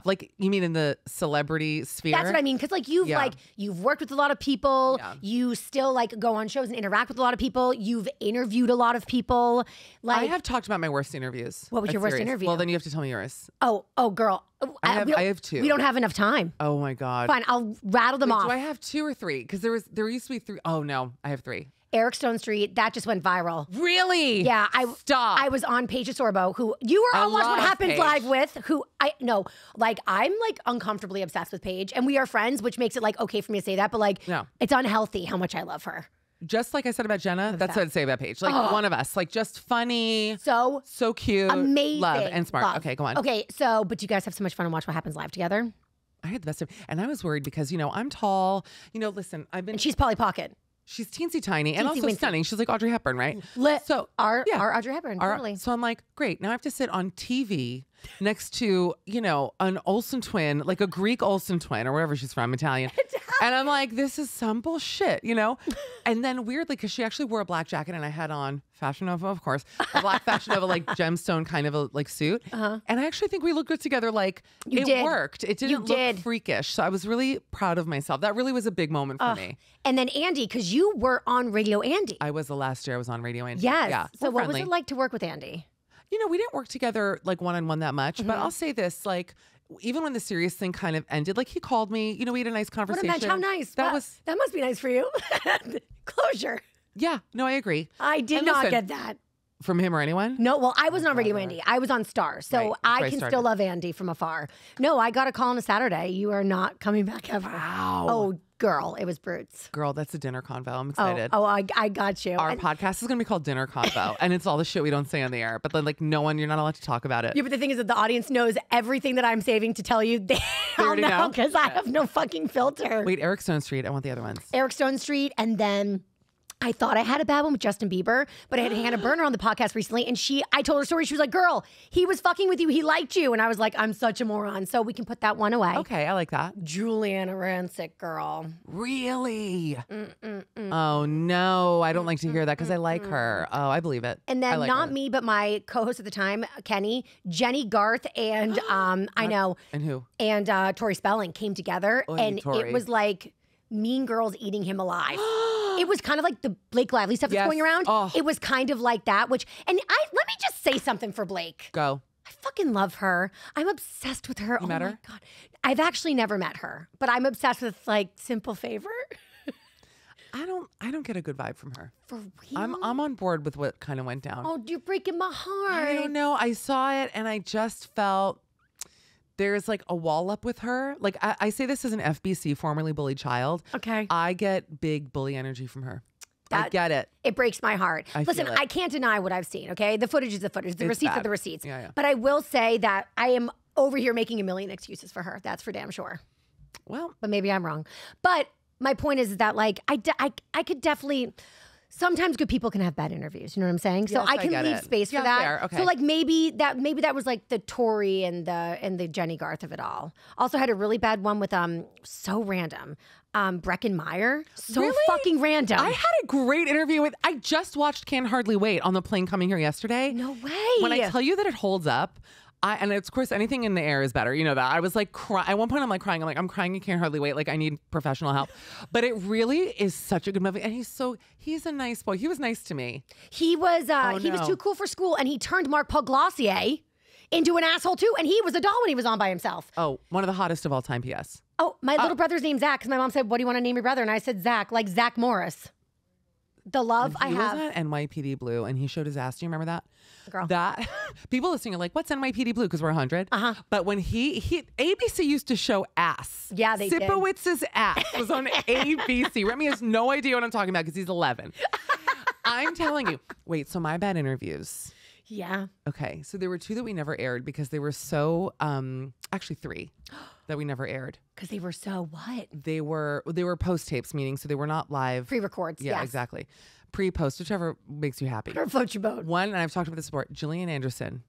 Like, you mean in the celebrity sphere? That's what I mean. Because like you've worked with a lot of people. Yeah. You still like go on shows and interact with a lot of people. You've interviewed a lot of people. Like, I have talked about my worst interviews. What was your worst interview? Well, then you have to tell me yours. Oh, girl. I have two. We don't have enough time. Oh my God. Fine, I'll rattle them off. Do I have two or three? Because there used to be three. Oh no, I have three. Eric Stone Street, that just went viral. Really? Yeah. Stop. I was on Paige Sorbo, who you were on Watch What Happens Paige. Live with, who I'm like uncomfortably obsessed with Paige, and we are friends, which makes it like okay for me to say that, but like it's unhealthy how much I love her. Just like I said about Jenna, that's what I'd say about Paige. Like one of us, like just funny, so cute, amazing, love and smart. Love. Okay, go on. Okay, so but you guys have so much fun and Watch What Happens Live together. I had the best of, and I was worried because I'm tall. Listen, and she's Polly Pocket. She's teensy tiny and also stunning. She's like Audrey Hepburn, right? So our Audrey Hepburn, totally. So I'm like, great. Now I have to sit on TV next to, an Olsen twin, like a Greek Olsen twin or wherever she's from, Italian. And I'm like, this is some bullshit, And then weirdly, because she actually wore a black jacket and I had on Fashion Nova, of course, a black Fashion Nova, like gemstone kind of a like suit. And I actually think we looked good together. Like it worked. It didn't look freakish. So I was really proud of myself. That really was a big moment for me. And then Andy, because you were on Radio Andy. I was the last year I was on Radio Andy. Yes. Yeah. So what was it like to work with Andy? We didn't work together like one-on-one that much, but I'll say this, like, even when the serious thing kind of ended, like he called me, we had a nice conversation. What a match. How nice. That must be nice for you. Closure. Yeah, no, I agree. I did not get that. From him or anyone? No, well, I wasn't on Radio Andy. I was on Star. So I can still love Andy from afar. No, I got a call on a Saturday. You are not coming back ever. Wow. Oh, girl, it was brutes. Girl, that's a dinner convo. I'm excited. Oh, I got you. Our podcast is going to be called Dinner Convo. And it's all the shit we don't say on the air. But then, like, you're not allowed to talk about it. Yeah, but the thing is that the audience knows everything that I'm saving to tell you. They already know because I have no fucking filter. Wait, Eric Stone Street. I want the other ones. Eric Stone Street, and then I thought I had a bad one with Justin Bieber, but I had Hannah Berner on the podcast recently, and I told her story. She was like, girl, he was fucking with you. He liked you. And I was like, I'm such a moron. So we can put that one away. Okay, I like that. Juliana Rancic, girl. Really? Oh, no. I don't like to hear that because I like her. Oh, I believe it. And then not me, but my co-host at the time, Kenny, Jenny Garth, and I know. And who? And Tori Spelling came together. And it was like Mean Girls eating him alive. It was kind of like the Blake Lively stuff that's going around. Oh. It was kind of like that, let me just say something for Blake. Go. I fucking love her. I'm obsessed with her. You met her? My God. I've actually never met her, but I'm obsessed with like Simple Favor. I don't get a good vibe from her. For real? I'm on board with what kind of went down. Oh, you're breaking my heart. I don't know. I saw it and I just felt there's like a wall up with her. Like I say this as an FBC, formerly bullied child. Okay. I get big bully energy from her. I get it. It breaks my heart. Listen, feel it. I can't deny what I've seen, okay? The footage is the footage. The receipts are the receipts. Yeah. But I will say that I am over here making a million excuses for her. That's for damn sure. Well, but maybe I'm wrong. But my point is that like I could definitely. Sometimes good people can have bad interviews. You know what I'm saying? So Yes, I can leave space for that. Fair. Okay. So like maybe that was like the Tori and the Jenny Garth of it all. Also had a really bad one with so random. Breckin Meyer. So really? fucking random. I had a great interview with. I just watched Can't Hardly Wait on the plane coming here yesterday. No way. When I tell you that it holds up. And of course, anything in the air is better. You know that. I was like, at one point, I'm like crying. I'm crying. I can't hardly wait. Like, I need professional help. But it really is such a good movie. And he's a nice boy. He was nice to me. He was was too cool for school, and he turned Mark Puglossier into an asshole too. And he was a doll when he was on by himself. Oh, one of the hottest of all time. P.S. Oh, my little brother's name's Zach, because my mom said, "What do you want to name your brother?" And I said, Zach, like Zach Morris. The love I have. He was on NYPD Blue, and he showed his ass. Do you remember that? Girl. That people listening are like, "What's NYPD Blue?" Because we're 100. But when he ABC used to show ass. Yeah, they did. Sipowitz's ass was on ABC. Remy has no idea what I'm talking about because he's 11. I'm telling you. Wait, so my bad interviews. Yeah. Okay, so there were 2 that we never aired because they were so actually 3 that we never aired. Because they were so what? They were post tapes, meaning so they were not live. Pre-records. Yeah, yes. Exactly. Pre-post, whichever makes you happy. Or float your boat. One, and I've talked about this before, Gillian Anderson.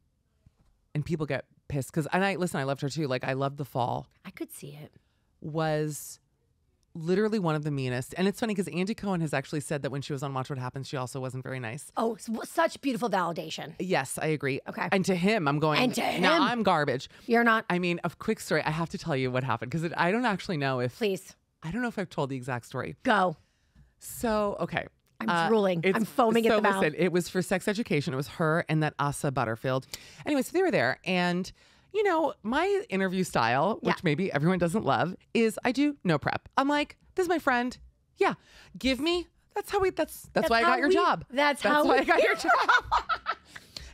And people get pissed because, and I loved her too. Like, I loved The Fall. I could see it. Was literally one of the meanest. And it's funny because Andy Cohen has actually said that when she was on Watch What Happens, she also wasn't very nice. Oh, such beautiful validation. Yes, I agree. Okay. And to him, I'm going, no, I'm garbage. You're not. I mean, a quick story. I have to tell you what happened because I don't actually know if. Please. I don't know if I've told the exact story. Go. So, okay. I'm drooling. I'm foaming at the mouth. Listen, it was for sex education. It was her and that Asa Butterfield. Anyway, so they were there. And, you know, my interview style, which maybe everyone doesn't love, is I do no prep. I'm like, this is my friend. Yeah. Give me. That's why I got your job. That's why I got your job.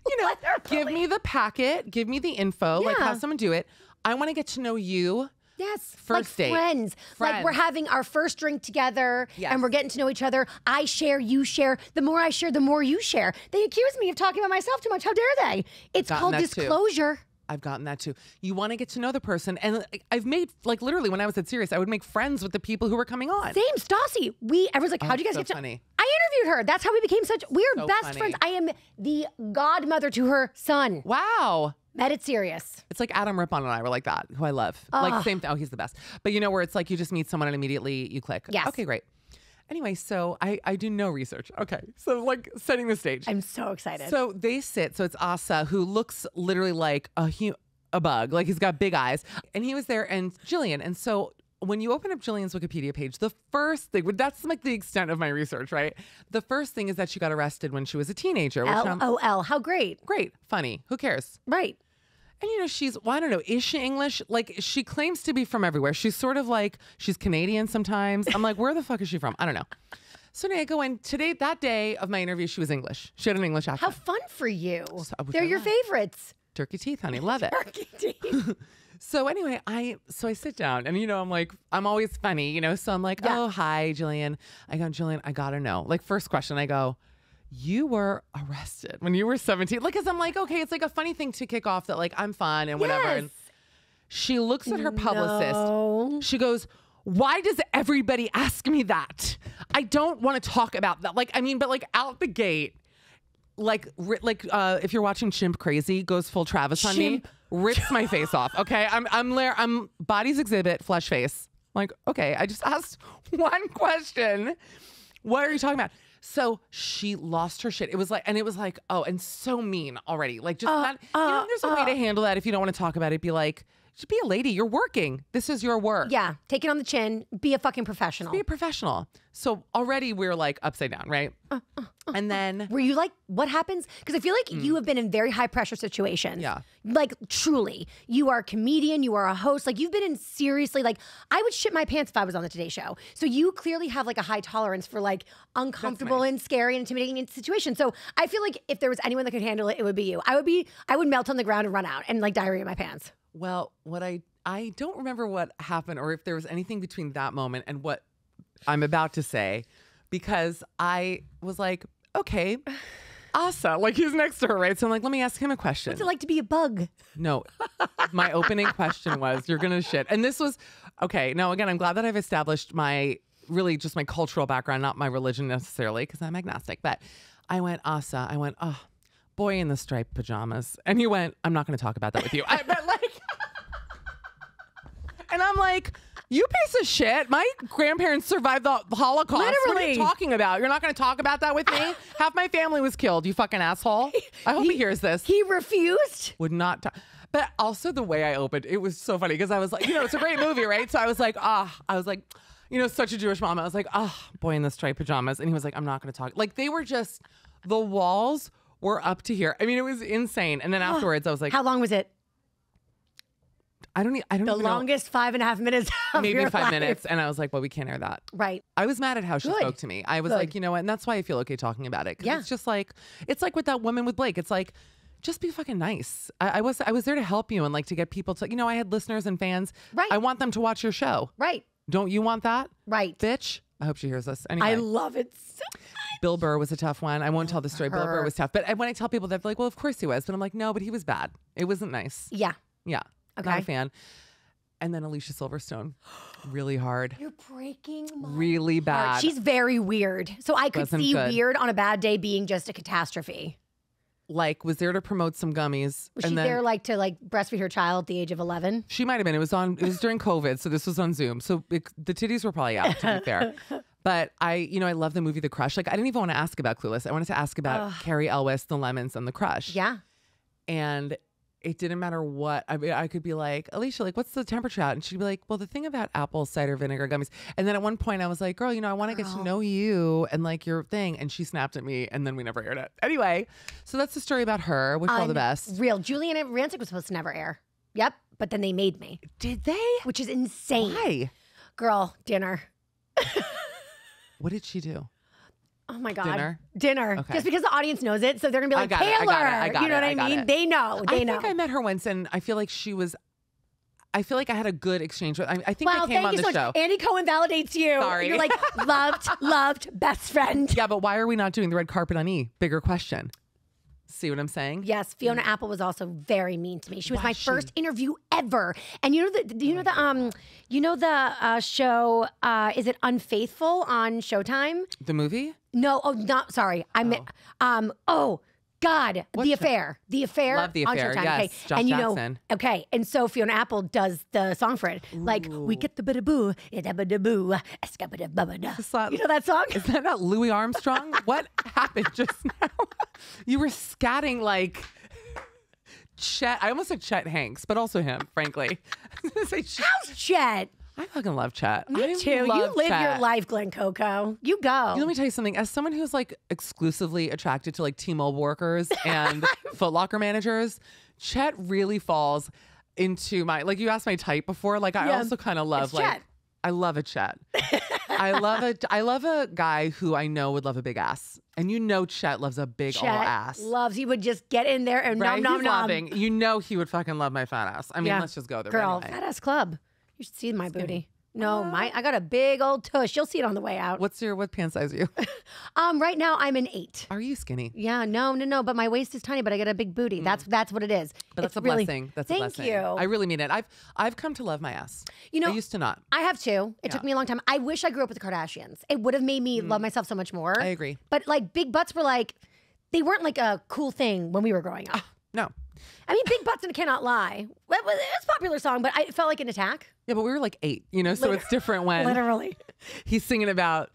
You know, give me the packet. Give me the info. Like, have someone do it. I want to get to know you. Yes. First date. Friends. Like we're having our first drink together and we're getting to know each other. I share, you share. The more I share, the more you share. They accuse me of talking about myself too much. How dare they? It's called disclosure. I've gotten that too. You want to get to know the person. And I've made, like, literally when I was at Sirius, I would make friends with the people who were coming on. Same. Stassi. Everyone's like, how'd you guys get to... funny. I interviewed her. That's how we became we're best friends. I am the godmother to her son. Wow. Met at Sirius. It's like Adam Rippon and I were like that, who I love. Like, same thing. Oh, he's the best. But you know where it's like you just meet someone and immediately you click. Yes. Okay, great. Anyway, so I do no research. Okay. So, like, setting the stage. I'm so excited. So they sit. So it's Asa, who looks literally like a bug. Like, he's got big eyes. And he was there, and Gillian. And so when you open up Gillian's Wikipedia page, the first thing, that's like the extent of my research, right? The first thing is that she got arrested when she was a teenager. LOL. How great. Great. Funny. Who cares? Right. And, you know, I don't know, is she English? Like, she claims to be from everywhere. She's sort of like, she's Canadian sometimes. I'm like, where the fuck is she from? I don't know. So anyway, I go in. That day of my interview, she was English. She had an English accent. How fun for you. They're your favorites. Turkey teeth, honey. Love it. Turkey teeth. So anyway, I sit down and, you know, I'm like, I'm always funny, you know? So I'm like, oh, hi, Gillian. I go, Gillian, I got to know. Like, first question, I go, you were arrested when you were 17. Like, cause I'm like, okay, it's like a funny thing to kick off that, like, I'm fun and whatever. And she looks at her publicist. No. She goes, why does everybody ask me that? I don't want to talk about that. Like, I mean, but like out the gate, like if you're watching Chimp Crazy, goes full Travis on me, rips my face off. Okay. I'm body's exhibit, flesh face. Like, okay, I just asked one question. What are you talking about? So she lost her shit. It was like, oh, and so mean already. Like, just not, you know, there's a way to handle that. If you don't want to talk about it, be like, just be a lady. You're working. This is your work. Yeah. Take it on the chin. Be a fucking professional. Just be a professional. So already we're like upside down, right? And then. Were you like, what happens? Because I feel like you have been in very high pressure situations. Yeah. Like, truly. You are a comedian. You are a host. Like, you've been in seriously, like, I would shit my pants if I was on the Today Show. So you clearly have like a high tolerance for like uncomfortable and scary and intimidating situations. So I feel like if there was anyone that could handle it, it would be you. I would melt on the ground and run out and like diarrhea in my pants. Well, what I don't remember what happened or if there was anything between that moment and what I'm about to say, because I was like, okay, Asa, like he's next to her, right? So I'm like, let me ask him a question. What's it like to be a bug? No, my opening question was, you're going to shit. And this was, okay, now again, I'm glad that I've established my, really just my cultural background, not my religion necessarily, because I'm agnostic. But I went, Asa, oh, boy in the striped pajamas. And he went, I'm not going to talk about that with you. And I'm like, you piece of shit. My grandparents survived the Holocaust. Literally. What are you talking about? You're not going to talk about that with me? Half my family was killed, you fucking asshole. I hope he hears this. He refused? Would not talk. But also the way I opened, it was so funny because I was like, it's a great movie, right? So I was like, such a Jewish mom. I was like, boy in the striped pajamas. And he was like, I'm not going to talk. Like they were just, the walls were up to here. I mean, it was insane. And then afterwards I was like. How long was it? I don't even know. The longest 5.5 minutes of maybe your 5 life. minutes. And I was like, well, we can't air that. Right. I was mad at how she spoke to me. I was like, you know what? And that's why I feel okay talking about it. Yeah. It's just like, it's like with that woman with Blake. It's like, just be fucking nice. I was there to help you and like to get people to, I had listeners and fans. Right. I want them to watch your show. Right. Don't you want that? Right. Bitch. I hope she hears this. Anyway. I love it so much. Bill Burr was a tough one. I won't tell the story. Bill Burr was tough. But when I tell people that, they're like, well, of course he was. But I'm like, no, but he was bad. It wasn't nice. Yeah. Yeah. Okay. Not a fan. And then Alicia Silverstone, really hard. You're breaking my really bad. heart. She's very weird. So I could see good. weird on a bad day being just a catastrophe. Like, was there to promote some gummies. Was she there like to breastfeed her child at the age of 11? She might have been. It was during COVID, so this was on Zoom. So the titties were probably out, to be fair. But I love the movie The Crush. Like, I didn't even want to ask about Clueless. I wanted to ask about Carrie Elwes, The Lemons, and The Crush. Yeah. And it didn't matter what. I mean, I could be like, Alicia, like, what's the temperature at? And she'd be like, well, the thing about apple cider vinegar gummies. And then at one point I was like, girl, I want to get to know you and like your thing. And she snapped at me and then we never aired it. Anyway, so that's the story about her. Wish her all the best. Real. Gillian Anderson was supposed to never air. Yep. But then they made me. Did they? Which is insane. Why? Girl, dinner. What did she do? Oh my God. Dinner. Okay. Just because the audience knows it. So they're going to be like, Taylor. I got you know it, what I mean? They know. I think I met her once and I feel like I had a good exchange with I think wow, I came on the so show. Much. Andy Cohen validates you. Sorry. You're like, loved, best friend. Yeah, but why are we not doing the red carpet on E? Bigger question. See what I'm saying? Yes, Fiona Apple was also very mean to me. She was my first interview ever. And you know the show is it Unfaithful on Showtime? The movie? No, not sorry. God, The Affair. The Affair. Love The Affair, on Showtime. yes. Okay. Josh and Jackson. And so Fiona Apple does the song for it. Like, we get the boo, you know that song? Is that not Louis Armstrong? What happened just now? You were scatting like Chet. I almost said Chet Hanks, but also him, frankly. I was gonna say How's Chet? I fucking love Chet. Me too. You live your life, Glen Coco. You go. Let me tell you something. As someone who's like exclusively attracted to like T-Mobile workers and Foot Locker managers, Chet really falls into my, like you asked my type before. Like I also kind of love like, Chet. I love a Chet. I love a guy who I know would love a big ass. And Chet loves a big old ass. He would just get in there and right? nom. Loving. He would fucking love my fat ass. I mean, let's just go there. Girl, anyway. Fat Ass Club. You should see my booty. No, I got a big old tush. You'll see it on the way out. What pant size are you? Right now I'm an 8. Are you skinny? Yeah, no. But my waist is tiny, but I got a big booty. That's what it is. But that's a blessing. That's a blessing. Thank you. I really mean it. I've come to love my ass. I used to not. I have too. It took me a long time. I wish I grew up with the Kardashians. It would have made me love myself so much more. I agree. But like big butts were like, they weren't like a cool thing when we were growing up. No. I mean, Big Butts and I Cannot Lie. It was a popular song, but it felt like an attack. Yeah, but we were like 8, so it's different when literally he's singing about,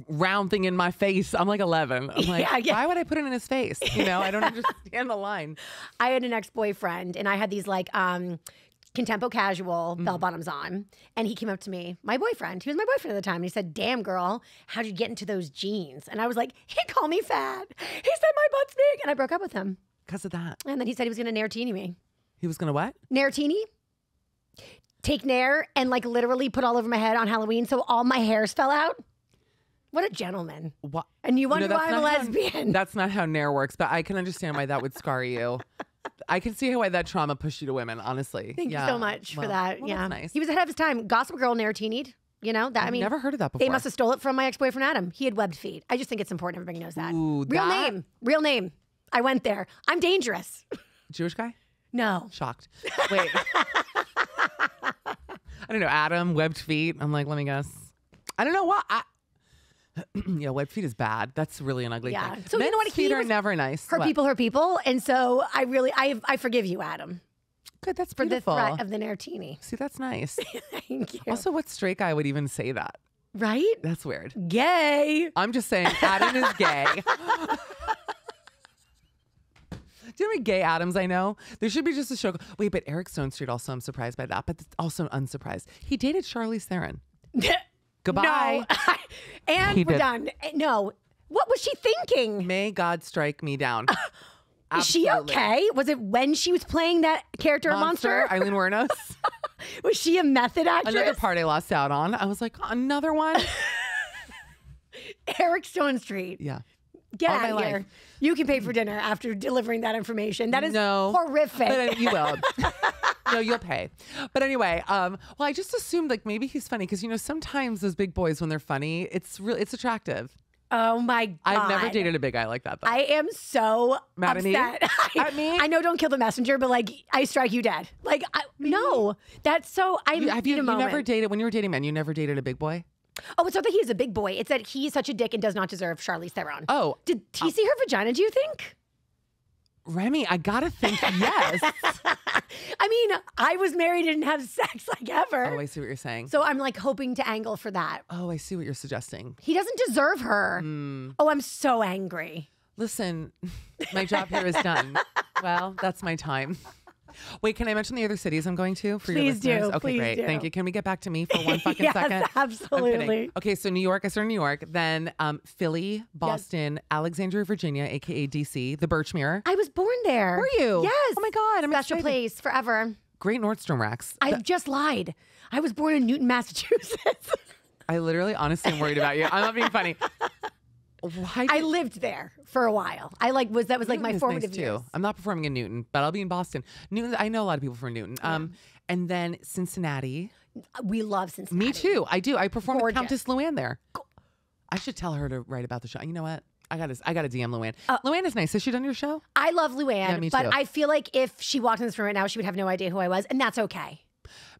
round thing in my face. I'm like 11. I'm like, why would I put it in his face? I don't understand the line. I had an ex-boyfriend and I had these like Contempo casual bell bottoms on. And he came up to me, my boyfriend. He was my boyfriend at the time. And he said, damn, girl, how'd you get into those jeans? And I was like, he called me fat. He said my butt's big. And I broke up with him. Because of that. And then he said he was going to Nairtini me. He was going to what? Nairtini. Take Nair and like literally put all over my head on Halloween so all my hairs fell out. What a gentleman. What? And you wonder why I'm a lesbian. That's not how Nair works, but I can understand why that would scar you. I can see why that trauma pushed you to women, honestly. Thank you so much for that. Well, yeah. that's nice. He was ahead of his time. Gossip Girl Nairtini'd. You know that? I've never heard of that before. They must have stole it from my ex-boyfriend Adam. He had webbed feet. I just think it's important everybody knows that. Ooh, Real name. I went there. I'm dangerous. Jewish guy? No. Shocked. Wait. I don't know. Adam, webbed feet. I'm like, let me guess. I don't know what. Yeah, webbed feet is bad. That's really an ugly thing. So men's you know what? Feet are never nice. Her people. And so I forgive you, Adam. Good, that's for beautiful. the threat of the Nartini. See, that's nice. Thank you. Also, what straight guy would even say that? Right? That's weird. Gay. I'm just saying, Adam is gay. Do you know how many gay Adams I know? There should be just a show. Wait, but Eric Stone Street also, I'm surprised by that, but also unsurprised. He dated Charlize Theron. Goodbye. No. And we're done. No. What was she thinking? May God strike me down. Is she okay? Was it when she was playing that character monster? Eileen Wuornos. Was she a method actress? Another part I lost out on. I was like, another one? Eric Stone Street. Yeah. Get out of here. You can pay for dinner after delivering that information. That is horrific. But you will. No, you'll pay. But anyway, well, I just assumed like maybe he's funny because, you know, sometimes those big boys, when they're funny, it's attractive. Oh my God. I've never dated a big guy like that, though. I am so mad upset. At me? I know, don't kill the messenger, but like, I strike you dead. Like, no, that's so. You never dated, when you were dating men, you never dated a big boy? Oh, it's not that he's a big boy. It's that he's such a dick and does not deserve Charlize Theron. Oh. Did he see her vagina, do you think? Remy, I gotta think yes. I mean, I was married and didn't have sex like ever. Oh, I see what you're saying. So I'm like hoping to angle for that. Oh, I see what you're suggesting. He doesn't deserve her. Oh, I'm so angry. Listen, my job here is done. Well, that's my time. Wait, can I mention the other cities I'm going to for your listeners? Please do. Okay, Please great. do. Thank you. Can we get back to me for one fucking second? Yes, absolutely. Okay, so New York. I started in New York. Then Philly, Boston, Alexandria, Virginia, a.k.a. DC, the Birchmere. I was born there. Were you? Yes. Oh my God. I'm Special excited. place forever. Great Nordstrom racks. I just lied. I was born in Newton, Massachusetts. I literally, honestly, am worried about you. I'm not being funny. I lived there for a while. That was like my formative years. I'm not performing in Newton, but I'll be in Boston. Newton, I know a lot of people from Newton. And then Cincinnati. We love Cincinnati. Me too. I do. I performed with Gorgeous. Countess Luann there. I should tell her to write about the show. You know what? I got to DM Luann. Luann is nice. Has she done your show? I love Luann, Yeah, me but too. I feel like if she walked in this room right now, she would have no idea who I was, and that's okay.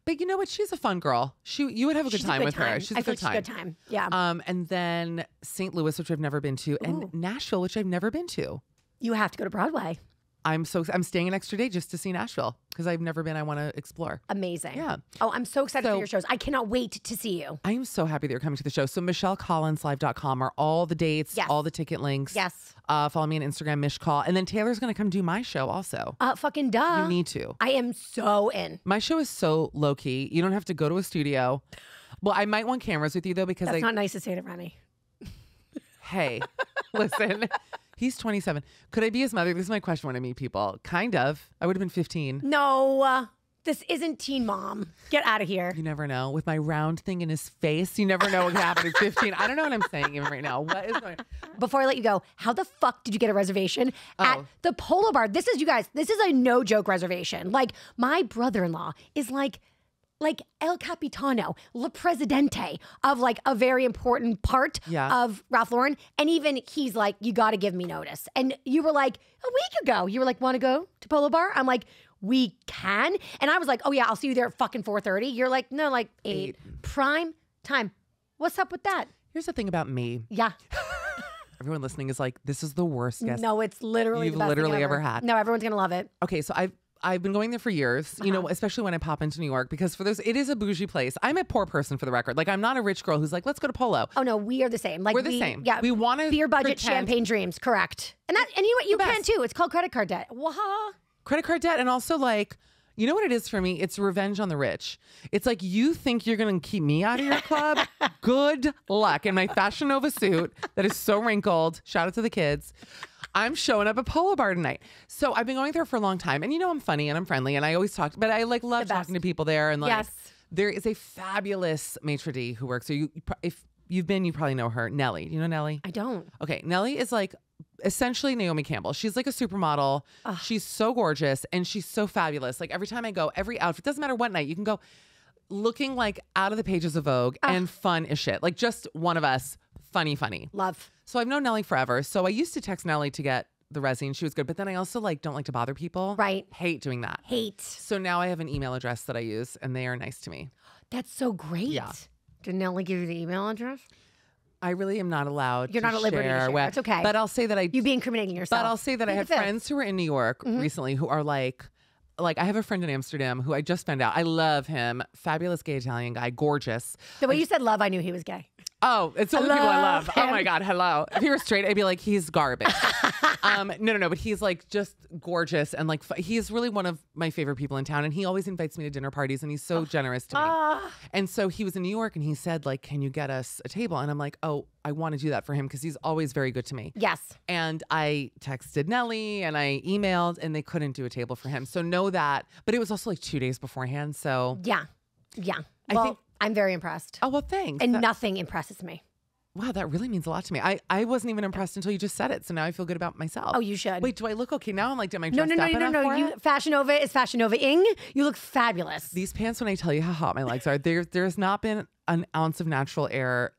But you know what? She's a fun girl. You would have a good time with her. She's a good time. Yeah. And then St. Louis, which I've never been to, and Nashville, which I've never been to. You have to go to Broadway. I'm staying an extra day just to see Nashville because I've never been. I want to explore. Amazing. Yeah. Oh, I'm so excited for your shows. I cannot wait to see you. I am so happy that you're coming to the show. So MichelleCollinsLive.com are all the dates, all the ticket links. Yes. Follow me on Instagram, MishCall. And then Taylor's going to come do my show also. Fucking duh. You need to. I am so in. My show is so low key. You don't have to go to a studio. Well, I might want cameras with you though because that's not nice to say to Remy. Hey, listen. He's 27. Could I be his mother? This is my question when I meet people. Kind of. I would have been 15. No, this isn't Teen Mom. Get out of here. You never know. With my round thing in his face, you never know what could happen at 15. I don't know what I'm saying even right now. What is going on? Before I let you go, how the fuck did you get a reservation at the Polo Bar? This is, you guys, this is a no-joke reservation. Like, my brother-in-law is like El Capitano, Le Presidente of like a very important part of Ralph Lauren. And even he's like, you got to give me notice. And you were like, a week ago, you were like, want to go to Polo Bar? I'm like, we can. And I was like, oh yeah, I'll see you there at fucking 4:30. You're like, no, like 8. Prime time. What's up with that? Here's the thing about me. Yeah. Everyone listening is like, this is the worst guest. No, it's literally the best thing ever had. No, everyone's going to love it. Okay, so I've been going there for years, you know, especially when I pop into New York, because for those, it is a bougie place. I'm a poor person for the record. Like, I'm not a rich girl who's like, let's go to Polo. Oh no, we are the same. Like we're the same. Yeah, we want to beer budget, champagne dreams. Correct. And you know what? You can too. It's called credit card debt. Waha. Credit card debt, and also like, you know what it is for me? It's revenge on the rich. It's like, you think you're going to keep me out of your club? Good luck. In my Fashion Nova suit that is so wrinkled. Shout out to the kids. I'm showing up at Polo Bar tonight. So I've been going there for a long time. And you know, I'm funny and I'm friendly and I always talk, but I like love talking to people there. And like, there is a fabulous maitre d' who works. So if you've been, you probably know her, Nellie. Do you know Nellie? I don't. Okay. Nellie is like essentially Naomi Campbell. She's like a supermodel. She's so gorgeous and she's so fabulous. Like every time I go, every outfit, doesn't matter what night, you can go. looking like out of the pages of Vogue and fun as shit. Like just one of us, funny. Love. So I've known Nelly forever. So I used to text Nelly to get the resi and she was good. But then I also like don't like to bother people. Right. Hate doing that. Hate. So now I have an email address that I use and they are nice to me. That's so great. Yeah. Did Nelly give you the email address? I really am not allowed You're not at liberty to share. It's okay. But I'll say that You'd be incriminating yourself. But I'll say that I had friends who were in New York recently who are like I have a friend in Amsterdam who I just found out. I love him. Fabulous gay Italian guy. Gorgeous. The way you said love, I knew he was gay. Oh, it's the only people I love. him. Oh my God, hello. If he were straight, I'd be like, he's garbage. No, but he's like just gorgeous and like he's really one of my favorite people in town. And he always invites me to dinner parties and he's so generous to me. And so he was in New York and he said like, can you get us a table? And I'm like, oh, I want to do that for him because he's always very good to me. Yes. And I texted Nelly and I emailed and they couldn't do a table for him. So know that. But it was also like 2 days beforehand. So yeah. Well, I'm very impressed. Oh, well, thanks. And nothing impresses me. Wow, that really means a lot to me. I wasn't even impressed until you just said it. So now I feel good about myself. Oh, you should. Wait, do I look okay now? I'm like, am I dressed up enough for it? Fashion Nova is Fashion Nova-ing. You look fabulous. These pants, when I tell you how hot my legs are, there's not been an ounce of natural air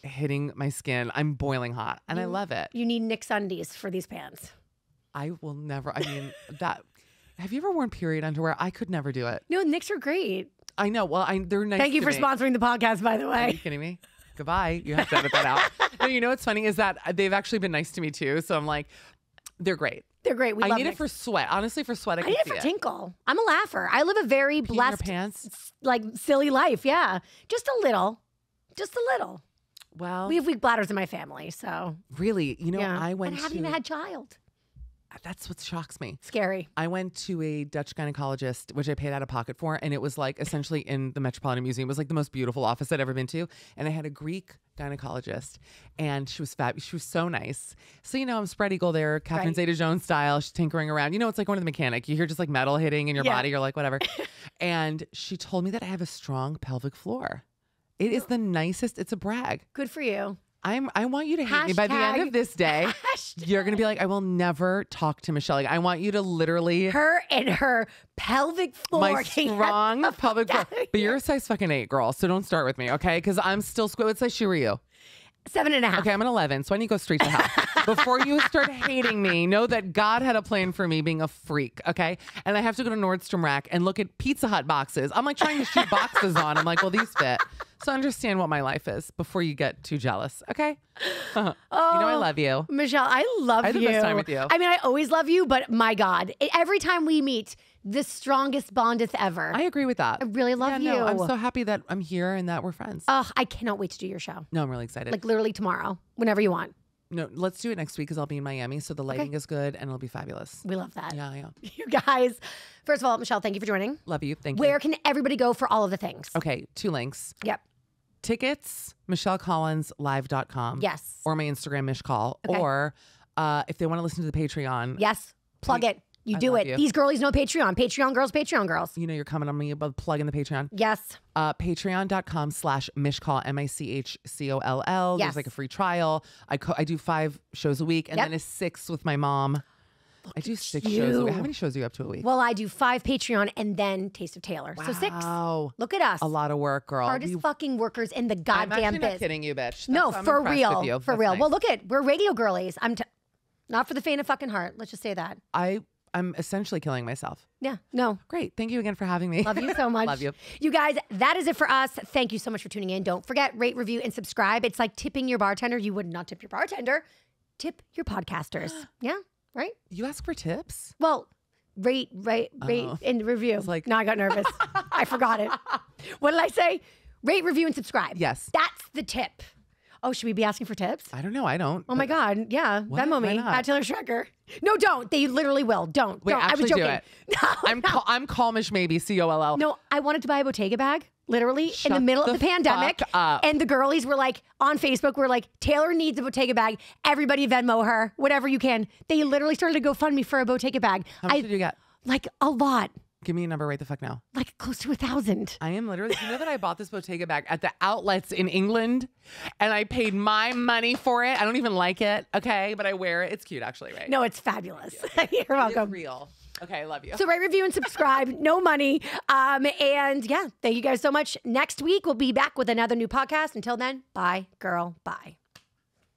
hitting my skin. I'm boiling hot and I love it. You need Nick's undies for these pants. I will never, have you ever worn period underwear? I could never do it. No, Nick's are great. I know. Well, they're nice. Thank you for sponsoring the podcast, by the way. Are you kidding me? Goodbye. You have to edit that out. No, you know what's funny is that they've actually been nice to me too. So I'm like, they're great. They're great. I need it for sweat. Honestly, for sweat, I need it for tinkle. I'm a laugher. I live a very blessed, like silly life. Yeah, just a little. Well, we have weak bladders in my family, so really, I went. And I haven't even had child. That's what shocks me. Scary. I went to a Dutch gynecologist, which I paid out of pocket for, and it was like essentially in the Metropolitan Museum. It was like the most beautiful office I'd ever been to. And I had a Greek gynecologist, and she was fab. She was so nice. So, I'm spread eagle there, Catherine Zeta-Jones style. She's tinkering around. It's like going to the mechanic. You hear just like metal hitting in your body. You're like, whatever. And she told me that I have a strong pelvic floor. It is the nicest. It's a brag. Good for you. I want you to hate me by the end of this day. You're going to be like, I will never talk to Michelle. Like, I want you to literally. Her and her pelvic floor. My strong pelvic floor. But you're a size fucking 8, girl. So don't start with me, okay? Because I'm still what size shoe are you? 7.5. Okay, I'm an 11, so I need to go straight to hell. Before you start hating me, know that God had a plan for me being a freak, okay? And I have to go to Nordstrom Rack and look at Pizza Hut boxes. I'm like trying to shoot boxes on. I'm like, well, these fit. So understand what my life is before you get too jealous, okay? I love you. Michelle, I love you. I had the best time with you. I mean, I always love you, but my God, every time we meet, the strongest bondeth ever. I agree with that. I really love you. No, I'm so happy that I'm here and that we're friends. I cannot wait to do your show. No, I'm really excited. Like literally tomorrow, whenever you want. No, let's do it next week because I'll be in Miami, so the lighting is good and it'll be fabulous. We love that. Yeah. You guys, first of all, Michelle, thank you for joining. Love you. Thank you. Where can everybody go for all of the things? Okay, 2 links. Yep. Tickets, MichelleCollinsLive.com. Yes. Or my Instagram, MishCall. Okay. Or if they want to listen to the Patreon. Yes. Plug it. You do it. These girlies know Patreon. Patreon girls. You're coming on me about plugging the Patreon. Yes. Patreon.com/MishCall, MICHCOLL. Yes. There's like a free trial. I do 5 shows a week and then a 6th with my mom. I do 6 shows a week. How many shows are you up to a week? Well, I do 5 Patreon and then Taste of Taylor. Wow. So 6. Look at us. A lot of work, girl. Hardest fucking workers in the goddamn I'm actually biz. not kidding you, bitch. No, for real. For real. Nice. Well, look we're radio girlies. Not for the faint of fucking heart. Let's just say that. I'm essentially killing myself. Yeah, no. Great. Thank you again for having me. Love you so much. Love you. You guys, that is it for us. Thank you so much for tuning in. Don't forget, rate, review, and subscribe. It's like tipping your bartender. You would not tip your bartender. Tip your podcasters. Yeah, right? You ask for tips? Well, rate, and review. No, I got nervous. I forgot it. What did I say? Rate, review, and subscribe. Yes. That's the tip. Oh, should we be asking for tips? I don't know. I don't. Oh my God. Yeah. What? Venmo me. At Taylor Schrecker. No, don't. They literally will. Don't. Wait, don't. actually I was joking. do it. No, I'm calmish maybe, COLL. No, I wanted to buy a Bottega bag, literally, in the middle of the pandemic. And the girlies were like, on Facebook, were like, Taylor needs a Bottega bag. Everybody Venmo her, whatever you can. They literally started to GoFundMe for a Bottega bag. How much did you get? Like a lot. Give me a number right the fuck now. Like close to 1,000. I am literally, you know that I bought this Bottega bag at the outlets in England and I paid my money for it. I don't even like it, okay? But I wear it. It's cute actually, right? No, it's fabulous. You're welcome. It's real. Okay, I love you. So rate, review, and subscribe. No money. And yeah, thank you guys so much. Next week, we'll be back with another new podcast. Until then, bye, girl. Bye.